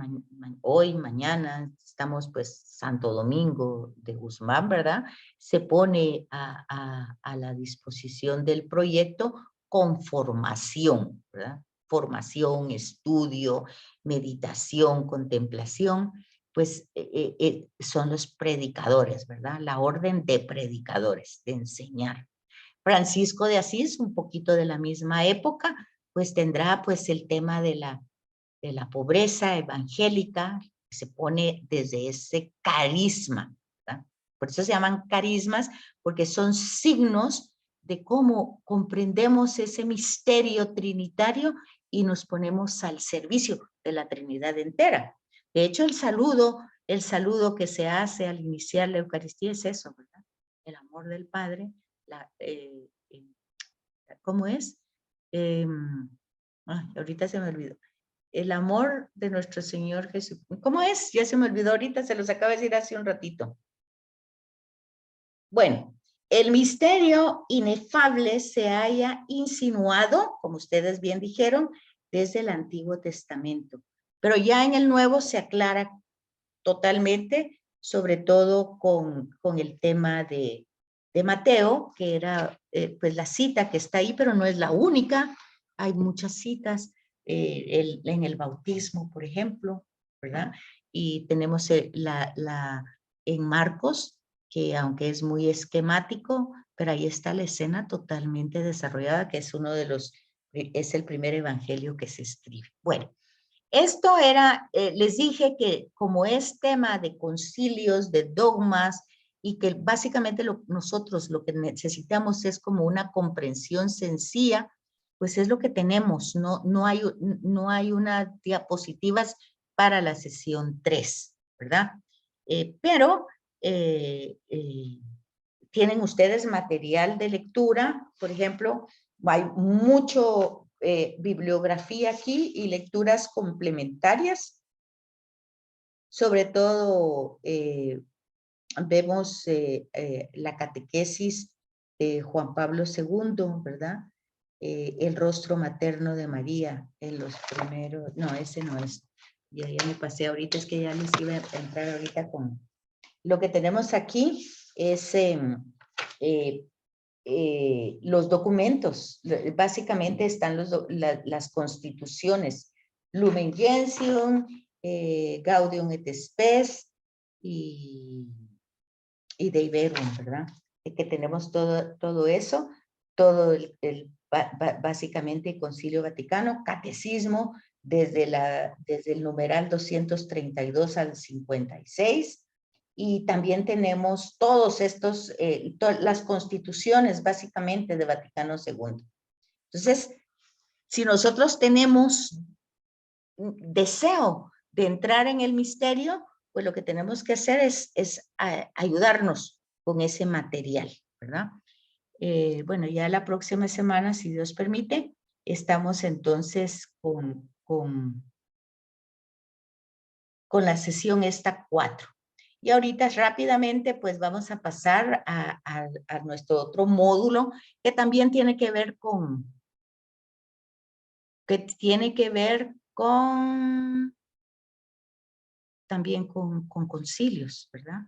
hoy, mañana, estamos pues Santo Domingo de Guzmán, ¿verdad? Se pone a la disposición del proyecto con formación, ¿verdad? Formación, estudio, meditación, contemplación, pues son los predicadores, ¿verdad? La orden de predicadores, de enseñar. Francisco de Asís, un poquito de la misma época, pues tendrá pues el tema de la pobreza evangélica, que se pone desde ese carisma, ¿verdad? Por eso se llaman carismas, porque son signos de cómo comprendemos ese misterio trinitario y nos ponemos al servicio de la Trinidad entera. De hecho, el saludo que se hace al iniciar la Eucaristía es eso, ¿verdad? El amor del Padre, ¿cómo es? Ahorita se me olvidó. El amor de nuestro Señor Jesús. ¿Cómo es? Ya se me olvidó ahorita, se los acabo de decir hace un ratito. Bueno, el misterio inefable se haya insinuado, como ustedes bien dijeron, desde el Antiguo Testamento. Pero ya en el Nuevo se aclara totalmente, sobre todo con el tema de Mateo, que era pues la cita que está ahí, pero no es la única. Hay muchas citas en el bautismo, por ejemplo, ¿verdad? Y tenemos en Marcos, que aunque es muy esquemático, pero ahí está la escena totalmente desarrollada, que es es el primer evangelio que se escribe. Bueno, esto era, les dije que como es tema de concilios, de dogmas, y que básicamente nosotros lo que necesitamos es como una comprensión sencilla, pues es lo que tenemos, no hay unas diapositivas para la sesión 3, ¿verdad? Pero tienen ustedes material de lectura, por ejemplo, hay mucho bibliografía aquí y lecturas complementarias. Sobre todo vemos la catequesis de Juan Pablo II, ¿verdad? El rostro materno de María en los primeros, no, ese no es, ya me pasé ahorita, es que ya les iba a entrar ahorita con, lo que tenemos aquí es los documentos, básicamente están las constituciones, Lumen Gentium, Gaudium et Spes y Dei Verbum, ¿verdad? Que tenemos todo eso, todo básicamente el Concilio Vaticano, catecismo desde el numeral 232 al 56, y también tenemos todos estos, las constituciones básicamente de Vaticano II. Entonces, si nosotros tenemos deseo de entrar en el misterio, pues lo que tenemos que hacer es ayudarnos con ese material, ¿verdad? Bueno, ya la próxima semana, si Dios permite, estamos entonces con la sesión esta 4. Y ahorita rápidamente pues vamos a pasar a nuestro otro módulo que también tiene que ver también con concilios, ¿verdad?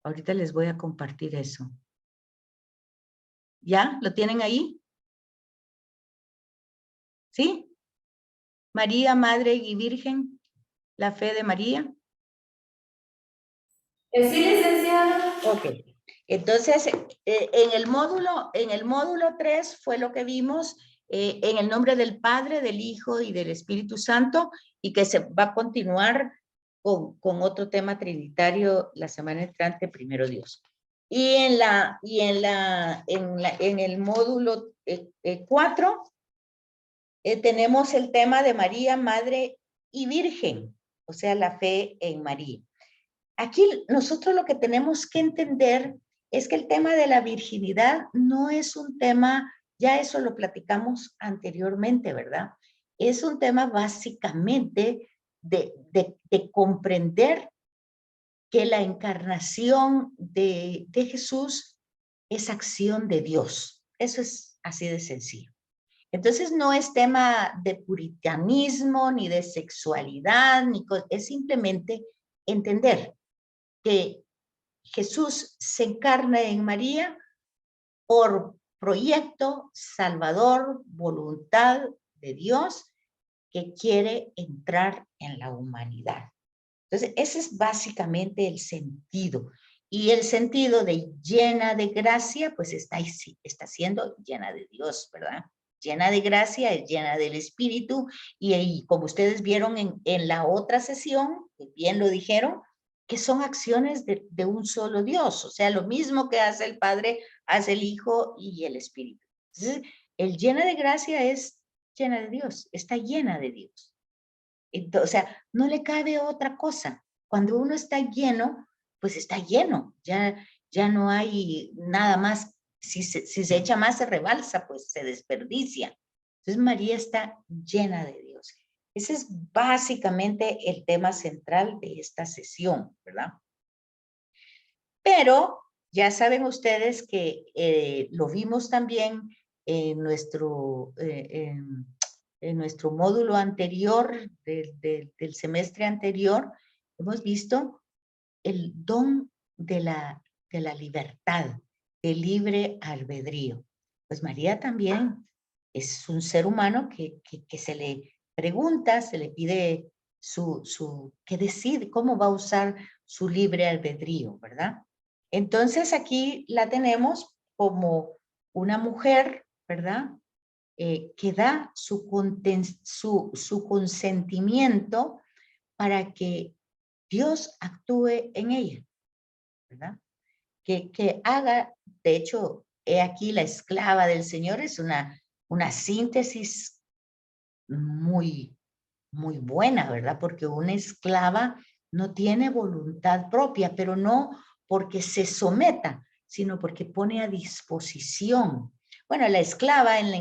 Ahorita les voy a compartir eso. ¿Ya? ¿Lo tienen ahí? ¿Sí? María, Madre y Virgen, la fe de María. Sí, licenciada. Ok. Entonces, en el módulo 3 fue lo que vimos en el nombre del Padre, del Hijo y del Espíritu Santo, y que se va a continuar con otro tema trinitario la semana entrante, primero Dios. Y en el módulo 4 tenemos el tema de María, Madre y Virgen, o sea, la fe en María. Aquí nosotros lo que tenemos que entender es que el tema de la virginidad no es un tema, ya eso lo platicamos anteriormente, ¿verdad? Es un tema básicamente de comprender que la encarnación de Jesús es acción de Dios. Eso es así de sencillo. Entonces no es tema de puritanismo, ni de sexualidad, es simplemente entender que Jesús se encarna en María por proyecto salvador, voluntad de Dios que quiere entrar en la humanidad. Entonces, ese es básicamente el sentido. Y el sentido de llena de gracia, pues está siendo llena de Dios, ¿verdad? Llena de gracia, es llena del Espíritu. Y como ustedes vieron en la otra sesión, que bien lo dijeron, que son acciones de un solo Dios. O sea, lo mismo que hace el Padre, hace el Hijo y el Espíritu. Entonces, el llena de gracia es llena de Dios, está llena de Dios. Entonces, o sea, no le cabe otra cosa. Cuando uno está lleno, pues está lleno. Ya no hay nada más. Si se echa más, se rebalsa, pues se desperdicia. Entonces, María está llena de Dios. Ese es básicamente el tema central de esta sesión, ¿verdad? Pero ya saben ustedes que lo vimos también en nuestro módulo anterior, del semestre anterior, hemos visto el don de la libertad, del libre albedrío. Pues María también es un ser humano que se le pregunta, se le pide que decide cómo va a usar su libre albedrío, ¿verdad? Entonces aquí la tenemos como una mujer, ¿verdad? Que da su consentimiento para que Dios actúe en ella, ¿verdad? Que haga, de hecho, he aquí la esclava del Señor, es una síntesis muy, muy buena, ¿verdad? Porque una esclava no tiene voluntad propia, pero no porque se someta, sino porque pone a disposición. Bueno, la esclava en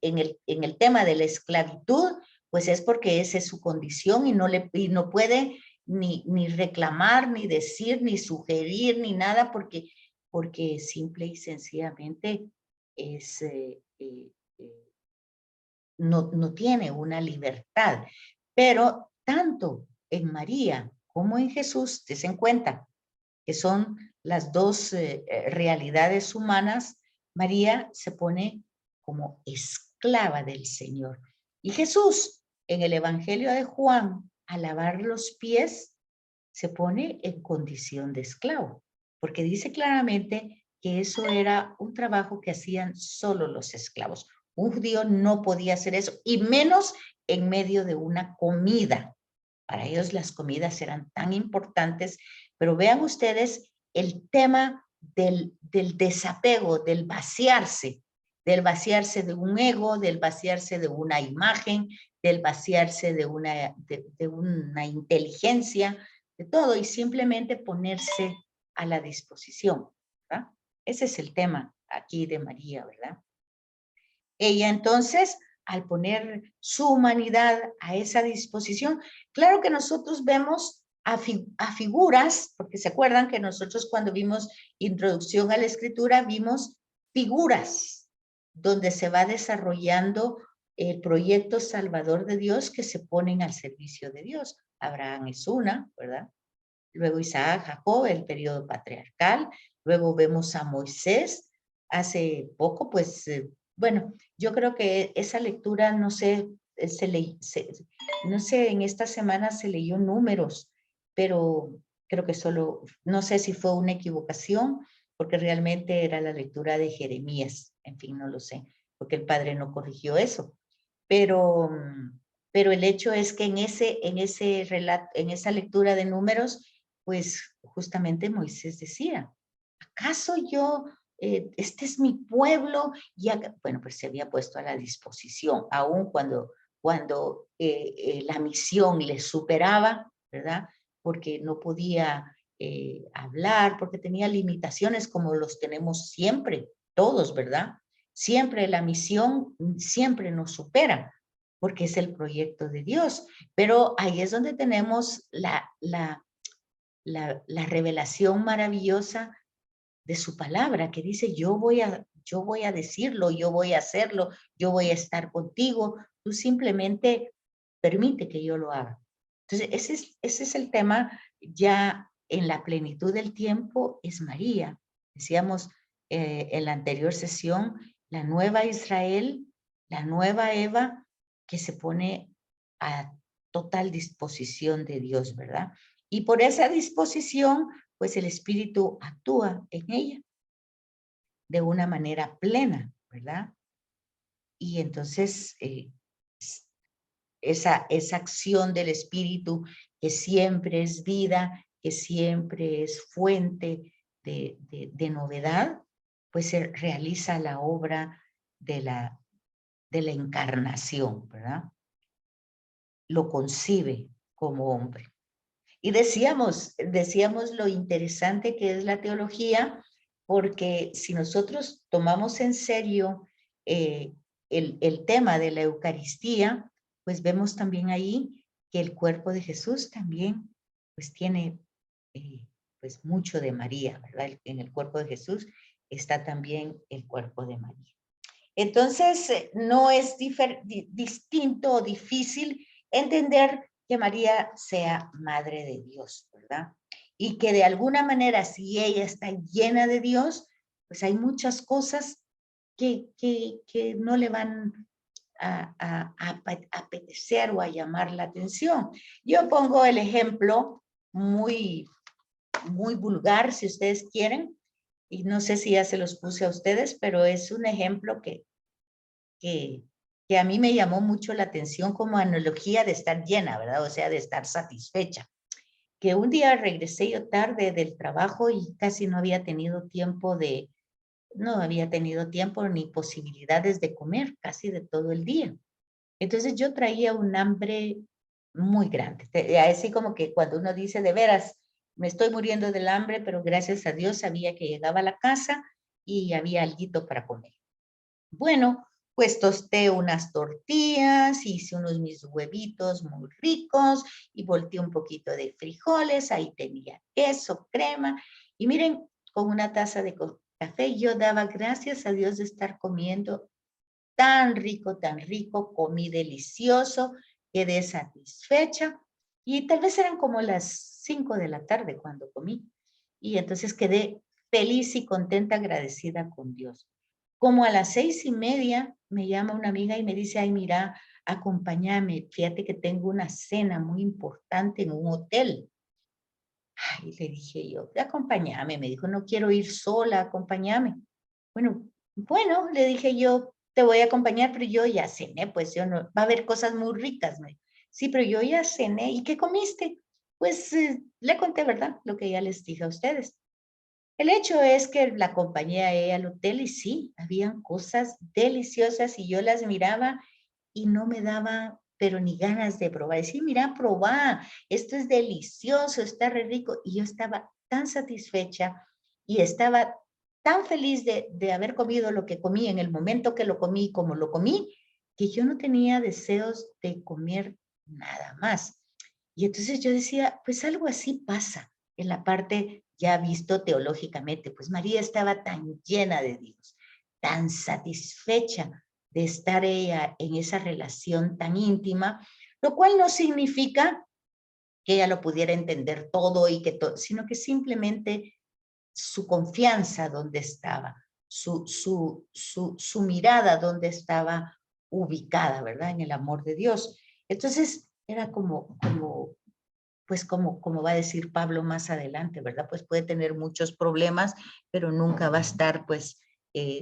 el tema de la esclavitud, pues es porque esa es su condición y no puede ni reclamar, ni decir, ni sugerir, ni nada, porque simple y sencillamente es, no tiene una libertad. Pero tanto en María como en Jesús, se en cuenta que son las dos realidades humanas, María se pone como esclava del Señor. Y Jesús, en el Evangelio de Juan, al lavar los pies, se pone en condición de esclavo, porque dice claramente que eso era un trabajo que hacían solo los esclavos. Un judío no podía hacer eso, y menos en medio de una comida. Para ellos las comidas eran tan importantes, pero vean ustedes el tema del desapego, del vaciarse de un ego, del vaciarse de una imagen, del vaciarse de una inteligencia, de todo, y simplemente ponerse a la disposición, ¿verdad? Ese es el tema aquí de María, ¿verdad? Ella entonces, al poner su humanidad a esa disposición, claro que nosotros vemos a figuras, porque se acuerdan que nosotros cuando vimos Introducción a la Escritura, vimos figuras donde se va desarrollando el proyecto salvador de Dios que se ponen al servicio de Dios. Abraham es una, ¿verdad? Luego Isaac, Jacob, el periodo patriarcal. Luego vemos a Moisés. Hace poco, pues, bueno, yo creo que esa lectura, no sé, no sé, en esta semana se leyó Números, pero creo que solo, no sé si fue una equivocación, porque realmente era la lectura de Jeremías. En fin, no lo sé, porque el padre no corrigió eso. Pero, pero el hecho es que en ese relato, en esa lectura de Números, pues justamente Moisés decía, ¿acaso yo, este es mi pueblo? Y acá, bueno, pues se había puesto a la disposición, aun cuando la misión le superaba, ¿verdad? Porque no podía hablar, porque tenía limitaciones como los tenemos siempre, todos, ¿verdad? Siempre la misión, siempre nos supera, porque es el proyecto de Dios. Pero ahí es donde tenemos la revelación maravillosa de su palabra, que dice, yo voy a decirlo, yo voy a hacerlo, yo voy a estar contigo, tú simplemente permite que yo lo haga. Entonces, ese es el tema ya en la plenitud del tiempo, es María. Decíamos en la anterior sesión, la nueva Israel, la nueva Eva, que se pone a total disposición de Dios, ¿verdad? Y por esa disposición, pues el Espíritu actúa en ella de una manera plena, ¿verdad? Y entonces esa acción del Espíritu que siempre es vida, que siempre es fuente de novedad, pues se realiza la obra de la encarnación, ¿verdad? Lo concibe como hombre. Y decíamos lo interesante que es la teología, porque si nosotros tomamos en serio el tema de la Eucaristía, pues vemos también ahí que el cuerpo de Jesús también pues tiene pues mucho de María, ¿verdad? En el cuerpo de Jesús está también el cuerpo de María. Entonces, no es distinto o difícil entender que María sea madre de Dios, ¿verdad? Y que de alguna manera, si ella está llena de Dios, pues hay muchas cosas que no le van a apetecer o a llamar la atención. Yo pongo el ejemplo muy vulgar, si ustedes quieren, y no sé si ya se los puse a ustedes, pero es un ejemplo que a mí me llamó mucho la atención como analogía de estar llena, ¿verdad? O sea, de estar satisfecha. Que un día regresé yo tarde del trabajo y casi no había tenido tiempo ni posibilidades de comer casi de todo el día. Entonces yo traía un hambre muy grande. Así como que cuando uno dice, de veras, me estoy muriendo del hambre, pero gracias a Dios sabía que llegaba a la casa y había alguito para comer. Bueno, pues tosté unas tortillas, hice unos mis huevitos muy ricos y volteé un poquito de frijoles, ahí tenía queso, crema, y miren, con una taza de café yo daba gracias a Dios de estar comiendo tan rico, comí delicioso, quedé satisfecha y tal vez eran como las 5 de la tarde cuando comí. Y entonces quedé feliz y contenta, agradecida con Dios. Como a las 6:30 me llama una amiga y me dice, ay, mira, acompáñame, fíjate que tengo una cena muy importante en un hotel. Ay, le dije yo, acompáñame, me dijo, no quiero ir sola, acompáñame. Bueno, le dije yo, te voy a acompañar, pero yo ya cené, pues yo no, va a haber cosas muy ricas. Sí, pero yo ya cené, ¿y qué comiste? Pues le conté, ¿verdad? Lo que ya les dije a ustedes. El hecho es que la acompañé a ella al hotel y sí, habían cosas deliciosas y yo las miraba y no me daba pero ni ganas de probar. Decir, mira, probá, esto es delicioso, está re rico. Y yo estaba tan satisfecha y estaba tan feliz de haber comido lo que comí en el momento que lo comí, como lo comí, que yo no tenía deseos de comer nada más. Y entonces yo decía, pues algo así pasa en la parte ya visto teológicamente. Pues María estaba tan llena de Dios, tan satisfecha de estar ella en esa relación tan íntima, lo cual no significa que ella lo pudiera entender todo y que todo, sino que simplemente su confianza donde estaba, su mirada donde estaba ubicada, ¿verdad? En el amor de Dios. Entonces era como va a decir Pablo más adelante, ¿verdad? Pues puede tener muchos problemas, pero nunca va a estar pues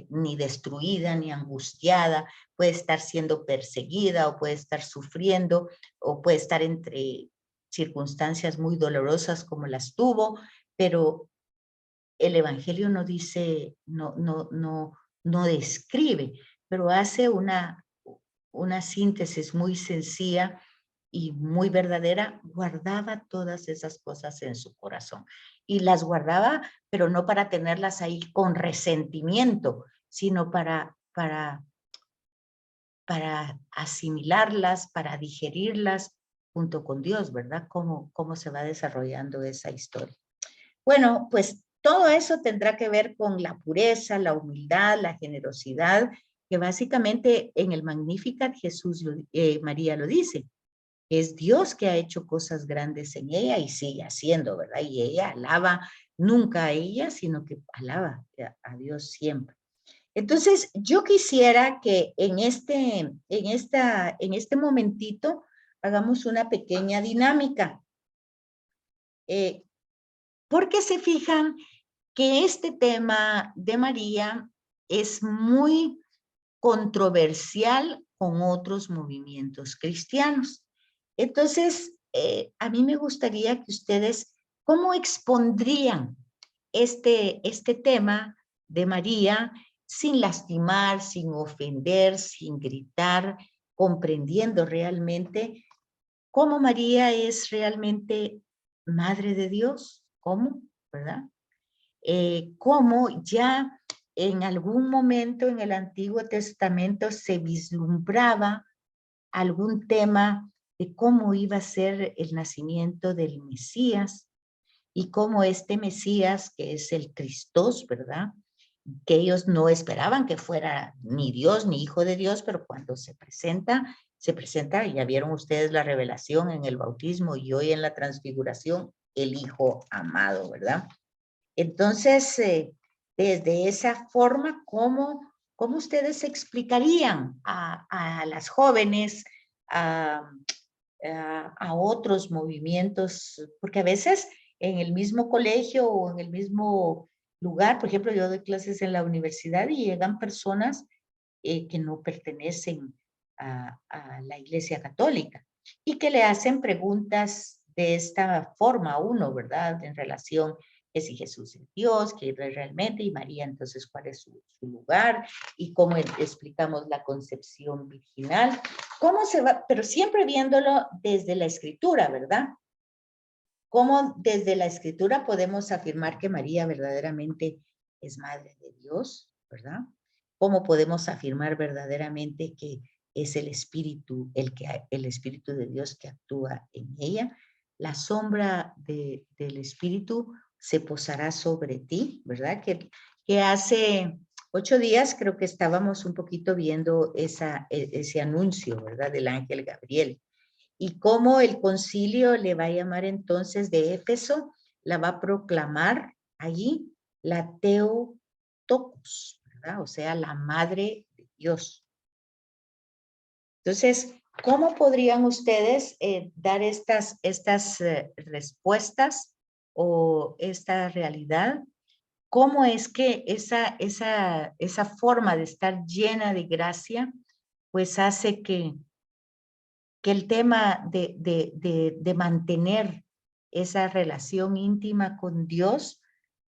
ni destruida, ni angustiada, puede estar siendo perseguida o puede estar sufriendo o puede estar entre circunstancias muy dolorosas como las tuvo, pero el Evangelio no dice, no describe, pero hace una síntesis muy sencilla y muy verdadera. Guardaba todas esas cosas en su corazón y las guardaba, pero no para tenerlas ahí con resentimiento, sino para asimilarlas, para digerirlas junto con Dios, ¿verdad? Cómo se va desarrollando esa historia. Bueno, pues todo eso tendrá que ver con la pureza, la humildad, la generosidad, que básicamente en el Magnificat Jesús, María lo dice. Es Dios que ha hecho cosas grandes en ella y sigue haciendo, ¿verdad? Y ella alaba nunca a ella, sino que alaba a Dios siempre. Entonces, yo quisiera que en este momentito hagamos una pequeña dinámica. Porque se fijan que este tema de María es muy controversial con otros movimientos cristianos. Entonces, a mí me gustaría que ustedes, ¿cómo expondrían este tema de María sin lastimar, sin ofender, sin gritar, comprendiendo realmente cómo María es realmente Madre de Dios? ¿Cómo? ¿Verdad? Cómo ya en algún momento en el Antiguo Testamento se vislumbraba algún tema de cómo iba a ser el nacimiento del Mesías y cómo este Mesías, que es el Cristos, ¿verdad? Que ellos no esperaban que fuera ni Dios ni hijo de Dios, pero cuando se presenta, ya vieron ustedes la revelación en el bautismo y hoy en la transfiguración, el Hijo amado, ¿verdad? Entonces, desde esa forma, ¿cómo ustedes explicarían a las jóvenes, a otros movimientos? Porque a veces en el mismo colegio o en el mismo lugar, por ejemplo, yo doy clases en la universidad y llegan personas que no pertenecen a la Iglesia Católica y que le hacen preguntas de esta forma a uno, ¿verdad? En relación que si Jesús es Dios, que es realmente, y María, entonces, ¿cuál es su lugar? Y cómo explicamos la concepción virginal. ¿Cómo se va? Pero siempre viéndolo desde la Escritura, ¿verdad? ¿Cómo desde la Escritura podemos afirmar que María verdaderamente es Madre de Dios, ¿verdad? ¿Cómo podemos afirmar verdaderamente que es el Espíritu, el Espíritu de Dios que actúa en ella? La sombra del Espíritu se posará sobre ti, ¿verdad? Que hace 8 días creo que estábamos un poquito viendo ese anuncio, ¿verdad? Del ángel Gabriel. Y cómo el concilio le va a llamar entonces de Éfeso, la va a proclamar allí la Theotokos, ¿verdad? O sea, la Madre de Dios. Entonces, ¿cómo podrían ustedes dar estas respuestas o esta realidad? ¿Cómo es que esa forma de estar llena de gracia, pues hace que el tema de mantener esa relación íntima con Dios,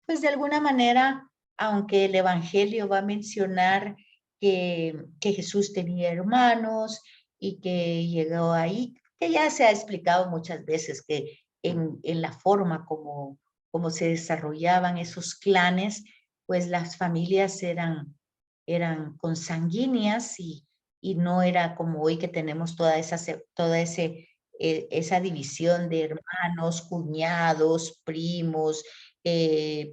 pues de alguna manera, aunque el Evangelio va a mencionar que Jesús tenía hermanos y que llegó ahí, que ya se ha explicado muchas veces que en la forma como se desarrollaban esos clanes, pues las familias eran consanguíneas y no era como hoy que tenemos esa división de hermanos, cuñados, primos,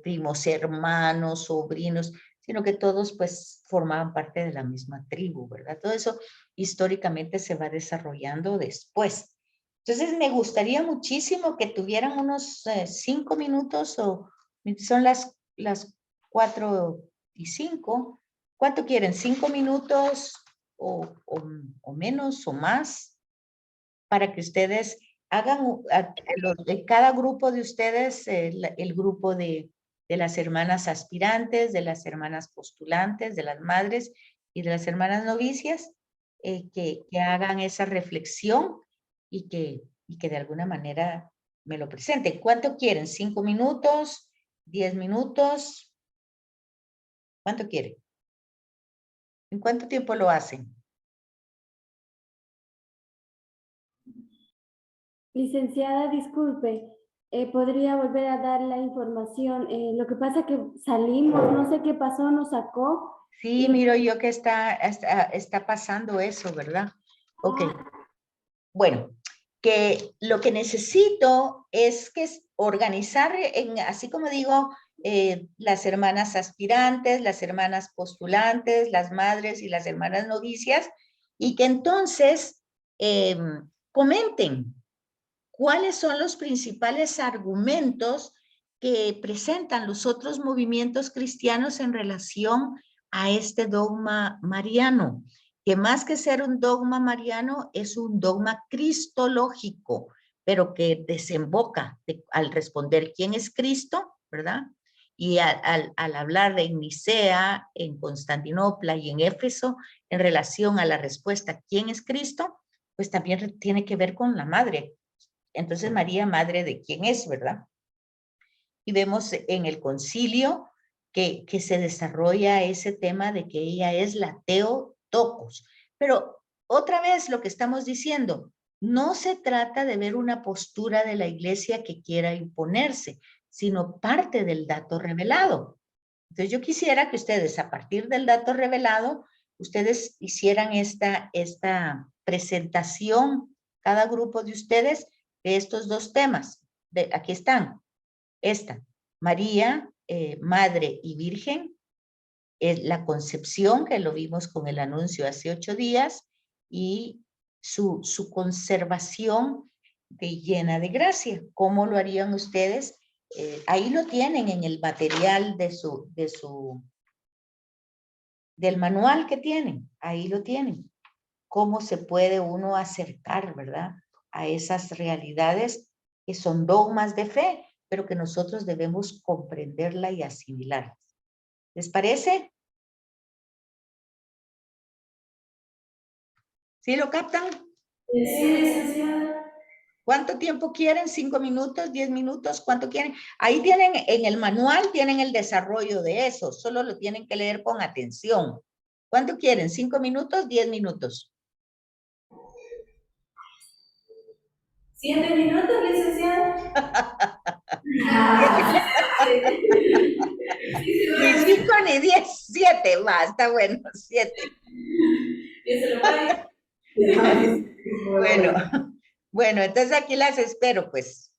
primos hermanos, sobrinos, sino que todos pues formaban parte de la misma tribu, ¿verdad? Todo eso históricamente se va desarrollando después. Entonces me gustaría muchísimo que tuvieran unos 5 minutos o son las 4:05. ¿Cuánto quieren? ¿5 minutos o menos o más? Para que ustedes hagan, de cada grupo de ustedes, el grupo de las hermanas aspirantes, de las hermanas postulantes, de las madres y de las hermanas novicias, que hagan esa reflexión y que de alguna manera me lo presenten. ¿Cuánto quieren? ¿5 minutos? ¿10 minutos? ¿Cuánto quieren? ¿En cuánto tiempo lo hacen? Licenciada, disculpe, ¿podría volver a dar la información? Lo que pasa es que salimos, no sé qué pasó, nos sacó. Sí, miro yo que está pasando eso, ¿verdad? Ok. Bueno, que lo que necesito es que organizar, así como digo, las hermanas aspirantes, las hermanas postulantes, las madres y las hermanas novicias, y que entonces comenten cuáles son los principales argumentos que presentan los otros movimientos cristianos en relación a este dogma mariano, que más que ser un dogma mariano es un dogma cristológico, pero que desemboca al responder quién es Cristo, ¿verdad? Y al hablar de Nicea, en Constantinopla y en Éfeso, en relación a la respuesta ¿quién es Cristo? Pues también tiene que ver con la madre. Entonces María, madre de quién es, ¿verdad? Y vemos en el concilio que se desarrolla ese tema de que ella es la Theotokos. Pero otra vez lo que estamos diciendo, no se trata de ver una postura de la iglesia que quiera imponerse, sino parte del dato revelado. Entonces yo quisiera que ustedes, a partir del dato revelado, ustedes hicieran esta presentación, cada grupo de ustedes, de estos dos temas. Aquí están. Esta, María, Madre y Virgen, es la concepción, que lo vimos con el anuncio hace 8 días, y su conservación llena de gracia. ¿Cómo lo harían ustedes? Ahí lo tienen en el material del manual que tienen. Ahí lo tienen. ¿Cómo se puede uno acercar, verdad, a esas realidades que son dogmas de fe, pero que nosotros debemos comprenderla y asimilarla? ¿Les parece? ¿Sí lo captan? Sí, licenciada. ¿Cuánto tiempo quieren? ¿5 minutos? ¿10 minutos? ¿Cuánto quieren? Ahí tienen, en el manual tienen el desarrollo de eso, solo lo tienen que leer con atención. ¿Cuánto quieren? ¿5 minutos? ¿10 minutos? 7 minutos, licenciada. Ni 5 ni 10, 7, va, está bueno, 7. Que se lo pague. Bueno, bueno, entonces aquí las espero, pues.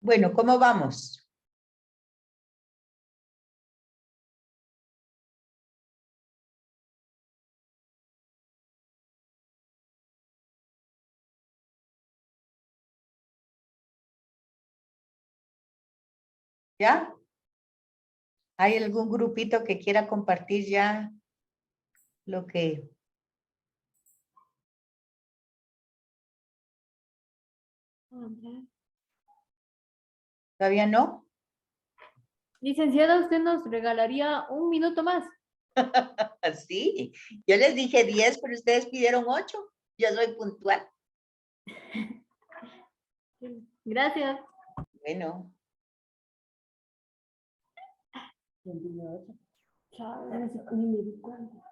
Bueno, ¿cómo vamos? ¿Ya? ¿Hay algún grupito que quiera compartir ya lo que... ¿Todavía no? Licenciada, ¿usted nos regalaría un minuto más? Sí, yo les dije 10, pero ustedes pidieron 8. Yo soy puntual. Gracias. Bueno, Chao, no sé, ni me di cuenta.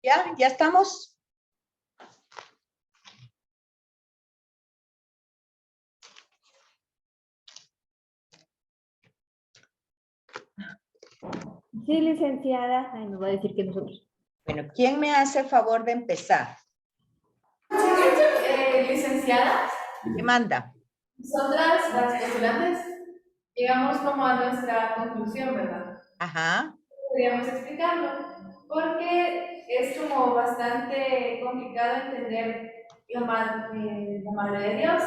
ya estamos. Sí, licenciada. Ay, nos va a decir que nosotros. Bueno, ¿quién me hace el favor de empezar? Licenciada, ¿Qué manda? nosotras, las postulantes, llegamos como a nuestra conclusión, ¿verdad? Ajá, Podríamos explicarlo, porque es como bastante complicado entender la Madre de Dios,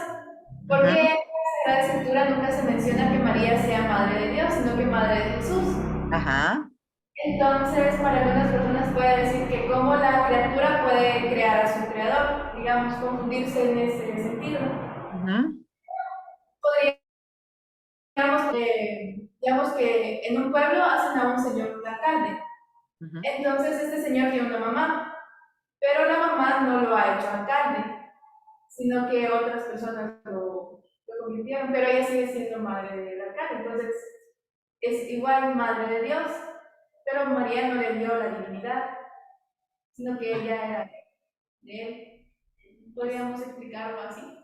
porque ajá, en la Sagrada Escritura nunca se menciona que María sea Madre de Dios, sino que Madre de Jesús. ajá, Entonces, para algunas personas puede decir que cómo la criatura puede crear a su creador, digamos, confundirse en ese sentido. ajá, Digamos que en un pueblo hacen a un señor de alcalde. ajá, Entonces este señor tiene una mamá, pero la mamá no lo ha hecho alcalde, sino que otras personas lo convirtieron, pero ella sigue siendo madre del alcalde. Entonces es igual madre de Dios, pero María no le dio la divinidad, sino que ella era de él. ¿Podríamos explicarlo así?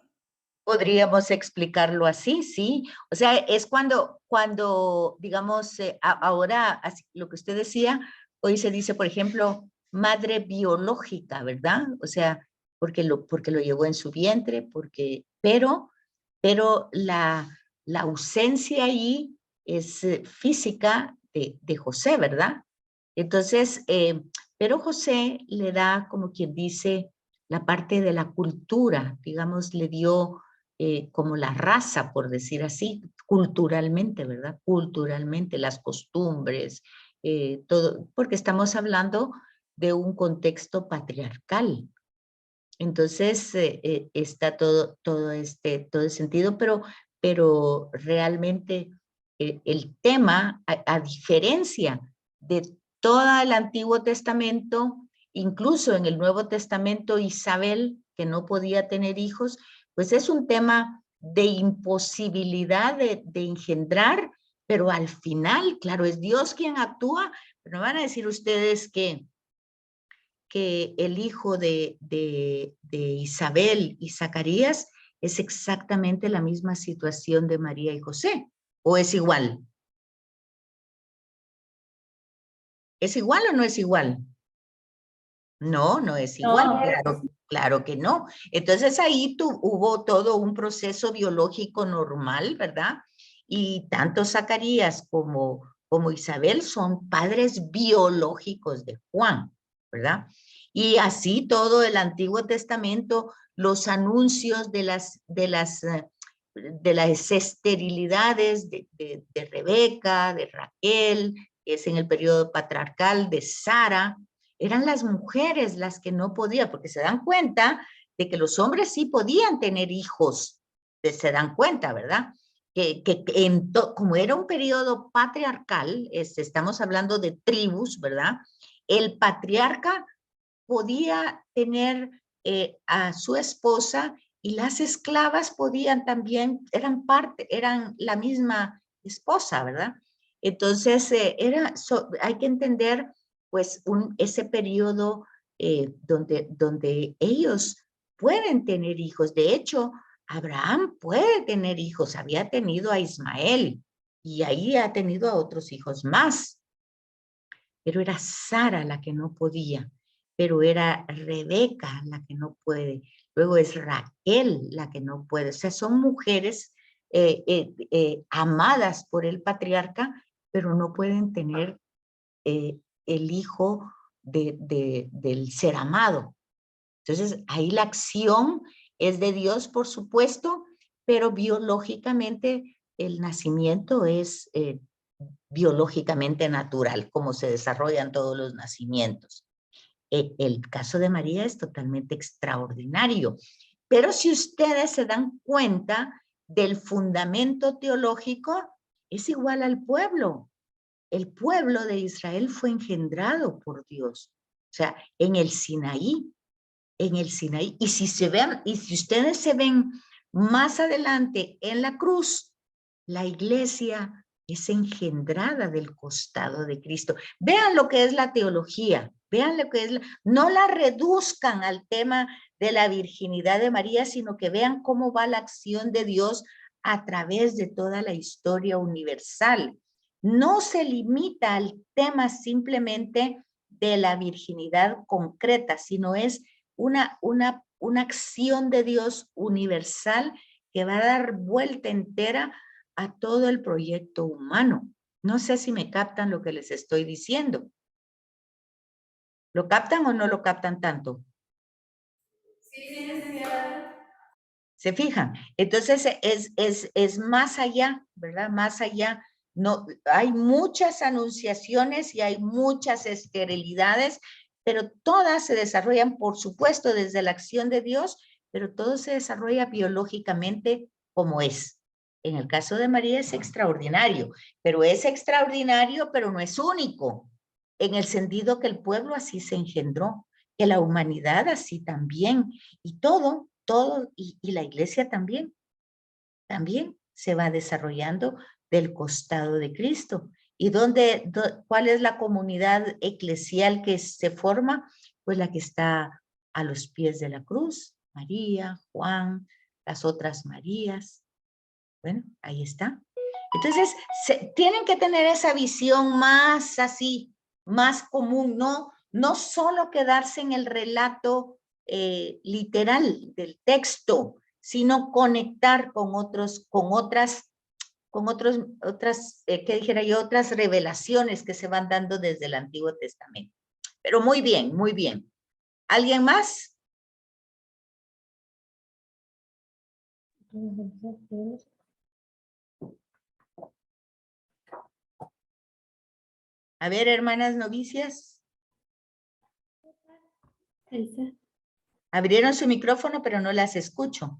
Podríamos explicarlo así, sí. O sea, es cuando digamos, ahora, lo que usted decía, hoy se dice, por ejemplo, madre biológica, ¿verdad? O sea, porque lo llevó en su vientre, pero la ausencia ahí es física de José, ¿verdad? Entonces, pero José le da, como quien dice, la parte de la cultura, digamos, le dio como la raza, por decir así, culturalmente, ¿verdad? Culturalmente, las costumbres, todo, porque estamos hablando de un contexto patriarcal. Entonces, está todo el sentido, pero realmente el tema, a diferencia de todo el Antiguo Testamento, incluso en el Nuevo Testamento, Isabel, que no podía tener hijos, pues es un tema de imposibilidad de engendrar, pero al final, claro, es Dios quien actúa, pero no van a decir ustedes que el hijo de Isabel y Zacarías es exactamente la misma situación de María y José, ¿o es igual? ¿Es igual o no es igual? No, no es igual, No. claro que no. Entonces ahí hubo todo un proceso biológico normal, ¿verdad? Y tanto Zacarías como Isabel son padres biológicos de Juan, ¿verdad? Y así todo el Antiguo Testamento, los anuncios de las esterilidades de Rebeca, de Raquel, que es en el periodo patriarcal, de Sara, eran las mujeres las que no podían, porque se dan cuenta de que los hombres sí podían tener hijos, se dan cuenta, ¿verdad? Como era un periodo patriarcal, estamos hablando de tribus, ¿verdad? El patriarca podía tener a su esposa y las esclavas podían también, eran la misma esposa, ¿verdad? Entonces, hay que entender pues ese periodo donde ellos pueden tener hijos. De hecho, Abraham puede tener hijos, había tenido a Ismael y ahí ha tenido a otros hijos más, pero era Sara la que no podía, pero era Rebeca la que no puede, luego es Raquel la que no puede, o sea, son mujeres amadas por el patriarca, pero no pueden tener el hijo del ser amado. Entonces, ahí la acción es de Dios, por supuesto, pero biológicamente el nacimiento es biológicamente natural, como se desarrollan todos los nacimientos. El caso de María es totalmente extraordinario, pero si ustedes se dan cuenta del fundamento teológico, es igual al pueblo. El pueblo de Israel fue engendrado por Dios, o sea, en el Sinaí, y si ustedes se ven más adelante en la cruz, la iglesia es engendrada del costado de Cristo. Vean lo que es la teología, vean lo que es, no la reduzcan al tema de la virginidad de María, sino que vean cómo va la acción de Dios a través de toda la historia universal. No se limita al tema simplemente de la virginidad concreta, sino es una acción de Dios universal que va a dar vuelta entera a todo el proyecto humano. No sé si me captan lo que les estoy diciendo. ¿Lo captan o no lo captan tanto? Sí, sí, licenciada. ¿Se fijan? Entonces es más allá, ¿verdad? Más allá. No, hay muchas anunciaciones y hay muchas esterilidades, pero todas se desarrollan, por supuesto, desde la acción de Dios, pero todo se desarrolla biológicamente como es. En el caso de María es extraordinario, pero no es único, en el sentido que el pueblo así se engendró, que la humanidad así también, y todo, y la iglesia también se va desarrollando del costado de Cristo. ¿Y cuál es la comunidad eclesial que se forma? Pues la que está a los pies de la cruz, María, Juan, las otras Marías. Bueno, ahí está. Entonces, tienen que tener esa visión más así, más común, no solo quedarse en el relato literal del texto, sino conectar con otras, ¿qué dijera yo? Otras revelaciones que se van dando desde el Antiguo Testamento. Pero muy bien, muy bien. ¿Alguien más? A ver, hermanas novicias. Elsa. Abrieron su micrófono, pero no las escucho.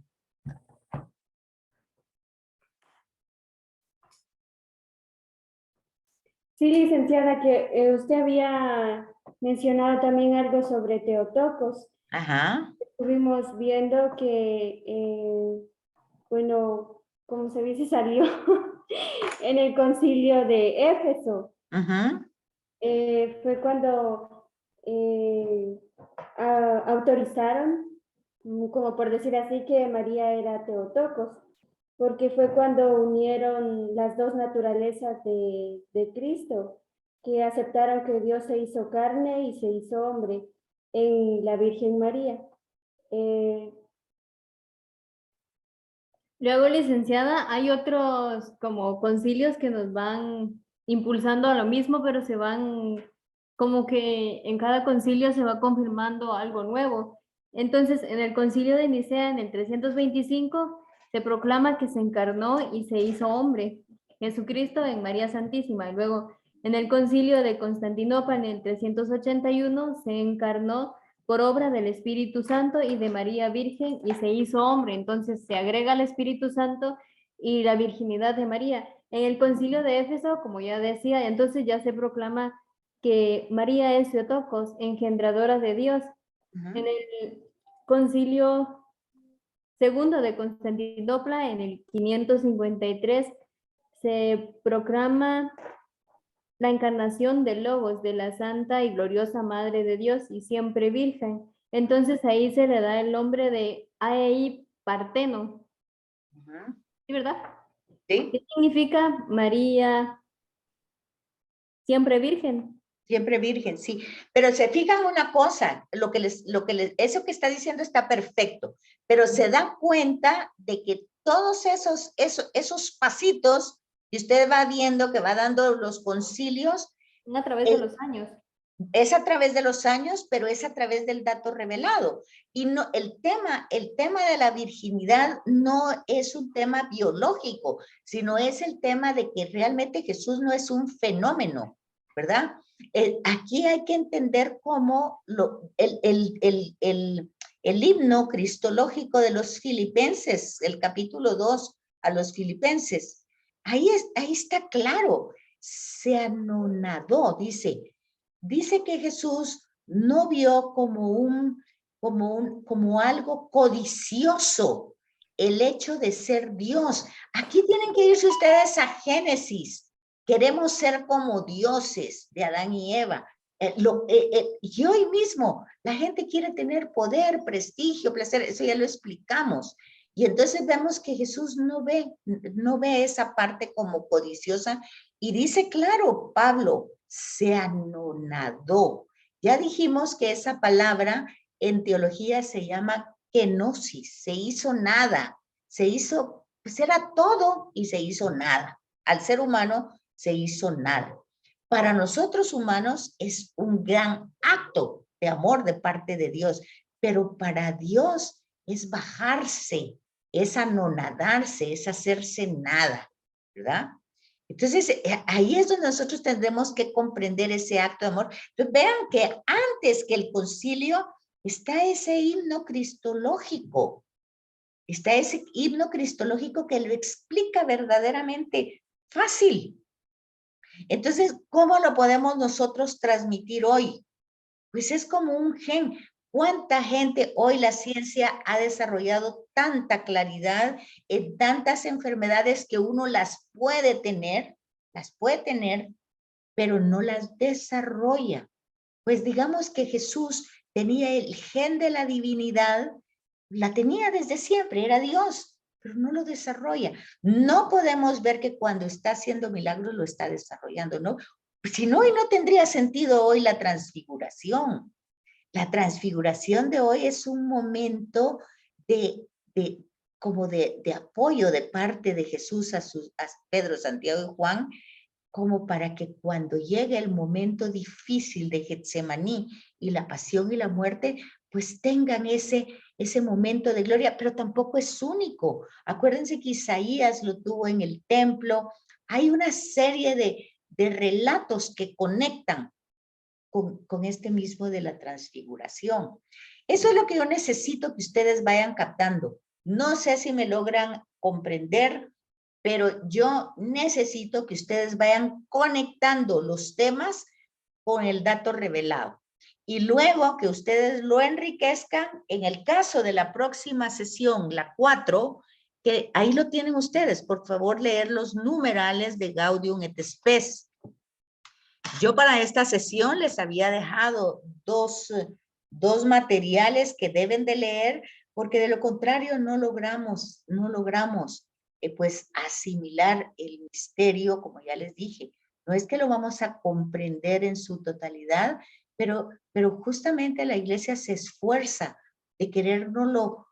Sí, licenciada, que usted había mencionado también algo sobre Teotocos. Ajá. Estuvimos viendo que, bueno, como se dice, salió en el concilio de Éfeso. Ajá. Fue cuando autorizaron, como por decir así, que María era Teotocos, porque fue cuando unieron las dos naturalezas de Cristo, que aceptaron que Dios se hizo carne y se hizo hombre en la Virgen María. Luego, licenciada, hay otros como concilios que nos van impulsando a lo mismo, pero se van como que en cada concilio se va confirmando algo nuevo. Entonces, en el concilio de Nicea, en el 325, se proclama que se encarnó y se hizo hombre, Jesucristo en María Santísima. Y luego, en el concilio de Constantinopla, en el 381, se encarnó por obra del Espíritu Santo y de María Virgen y se hizo hombre. Entonces se agrega el Espíritu Santo y la virginidad de María. En el concilio de Éfeso, como ya decía, entonces ya se proclama que María es Theotokos, engendradora de Dios. En el concilio segundo de Constantinopla, en el 553, se proclama la encarnación del Logos, de la Santa y Gloriosa Madre de Dios y siempre Virgen. Entonces ahí se le da el nombre de Aei Parteno. ¿Sí, verdad? Sí. ¿Qué significa María siempre Virgen? Siempre virgen, sí. Pero se fijan una cosa, eso que está diciendo está perfecto, pero se dan cuenta de que todos esos pasitos que usted va viendo, que va dando los concilios, A través de los años. es a través de los años, pero es a través del dato revelado. Y no, el tema de la virginidad no es un tema biológico, sino es el tema de que realmente Jesús no es un fenómeno, ¿verdad? Aquí hay que entender cómo el himno cristológico de los filipenses, el capítulo 2 a los filipenses, ahí está claro, se anonadó, dice que Jesús no vio como algo codicioso el hecho de ser Dios. Aquí tienen que irse ustedes a Génesis. Queremos ser como dioses de Adán y Eva. Y hoy mismo la gente quiere tener poder, prestigio, placer, eso ya lo explicamos. Y entonces vemos que Jesús no ve esa parte como codiciosa y dice claro, Pablo, se anonadó. Ya dijimos que esa palabra en teología se llama kenosis, se hizo nada, pues era todo y se hizo nada. Al ser humano se hizo nada. Para nosotros humanos es un gran acto de amor de parte de Dios, pero para Dios es bajarse, es anonadarse, es hacerse nada, ¿verdad? Entonces, ahí es donde nosotros tendremos que comprender ese acto de amor. Entonces, vean que antes que el concilio está ese himno cristológico. Está ese himno cristológico que lo explica verdaderamente fácil. Entonces, ¿cómo lo podemos nosotros transmitir hoy? Pues es como un gen. ¿Cuánta gente hoy la ciencia ha desarrollado tanta claridad en tantas enfermedades que uno las puede tener, pero no las desarrolla? Pues digamos que Jesús tenía el gen de la divinidad, la tenía desde siempre, era Dios, pero no lo desarrolla. No podemos ver que cuando está haciendo milagros lo está desarrollando, ¿no? Si no, hoy no tendría sentido hoy la transfiguración. La transfiguración de hoy es un momento como de apoyo de parte de Jesús a Pedro, Santiago y Juan, como para que cuando llegue el momento difícil de Getsemaní y la pasión y la muerte, pues tengan ese momento de gloria, pero tampoco es único. Acuérdense que Isaías lo tuvo en el templo. Hay una serie de relatos que conectan con este mismo de la transfiguración. Eso es lo que yo necesito que ustedes vayan captando. No sé si me logran comprender, pero yo necesito que ustedes vayan conectando los temas con el dato revelado. Y luego que ustedes lo enriquezcan, en el caso de la próxima sesión, la 4, que ahí lo tienen ustedes, por favor leer los numerales de Gaudium et Spes. Yo para esta sesión les había dejado dos materiales que deben de leer, porque de lo contrario no logramos pues asimilar el misterio, como ya les dije. No es que lo vamos a comprender en su totalidad, pero justamente la iglesia se esfuerza de querérnoslo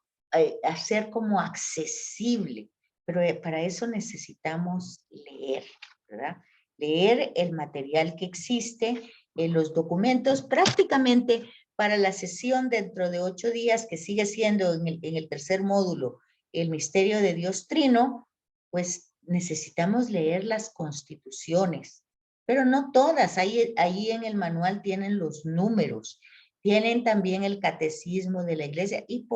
hacer como accesible, pero para eso necesitamos leer, ¿verdad? Leer el material que existe, los documentos, prácticamente para la sesión dentro de 8 días, que sigue siendo en el tercer módulo, el misterio de Dios Trino, pues necesitamos leer las constituciones, pero no todas. Ahí en el manual tienen los números, tienen también el catecismo de la iglesia y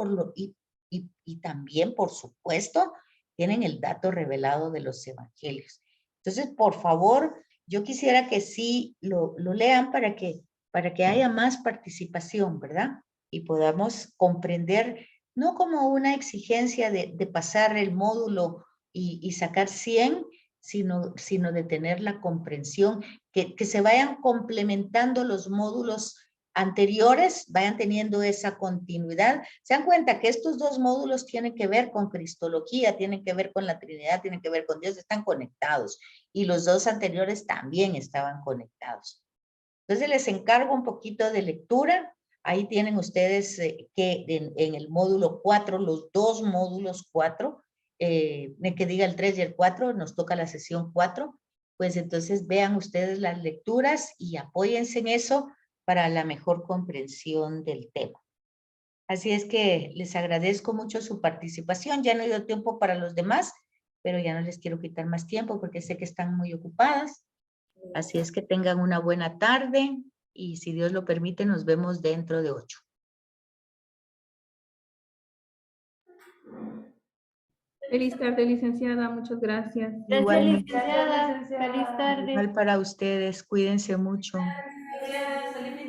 también, por supuesto, tienen el dato revelado de los evangelios. Entonces, por favor, yo quisiera que sí lo lean para que haya más participación, ¿verdad? Y podamos comprender, no como una exigencia de pasar el módulo y sacar 100, sino de tener la comprensión, que se vayan complementando los módulos anteriores, vayan teniendo esa continuidad. Se dan cuenta que estos dos módulos tienen que ver con Cristología, tienen que ver con la Trinidad, tienen que ver con Dios, están conectados. Y los dos anteriores también estaban conectados. Entonces les encargo un poquito de lectura. Ahí tienen ustedes que en el módulo 4, los dos módulos 4, que diga el 3 y el 4, nos toca la sesión 4. Pues entonces vean ustedes las lecturas y apóyense en eso para la mejor comprensión del tema. Así es que les agradezco mucho su participación. Ya no he dado tiempo para los demás, pero ya no les quiero quitar más tiempo porque sé que están muy ocupadas. Así es que tengan una buena tarde y si Dios lo permite nos vemos dentro de 8. Feliz tarde, licenciada. Muchas gracias. Gracias, Igualmente. licenciada. Feliz tarde. Igual para ustedes, cuídense mucho. Gracias.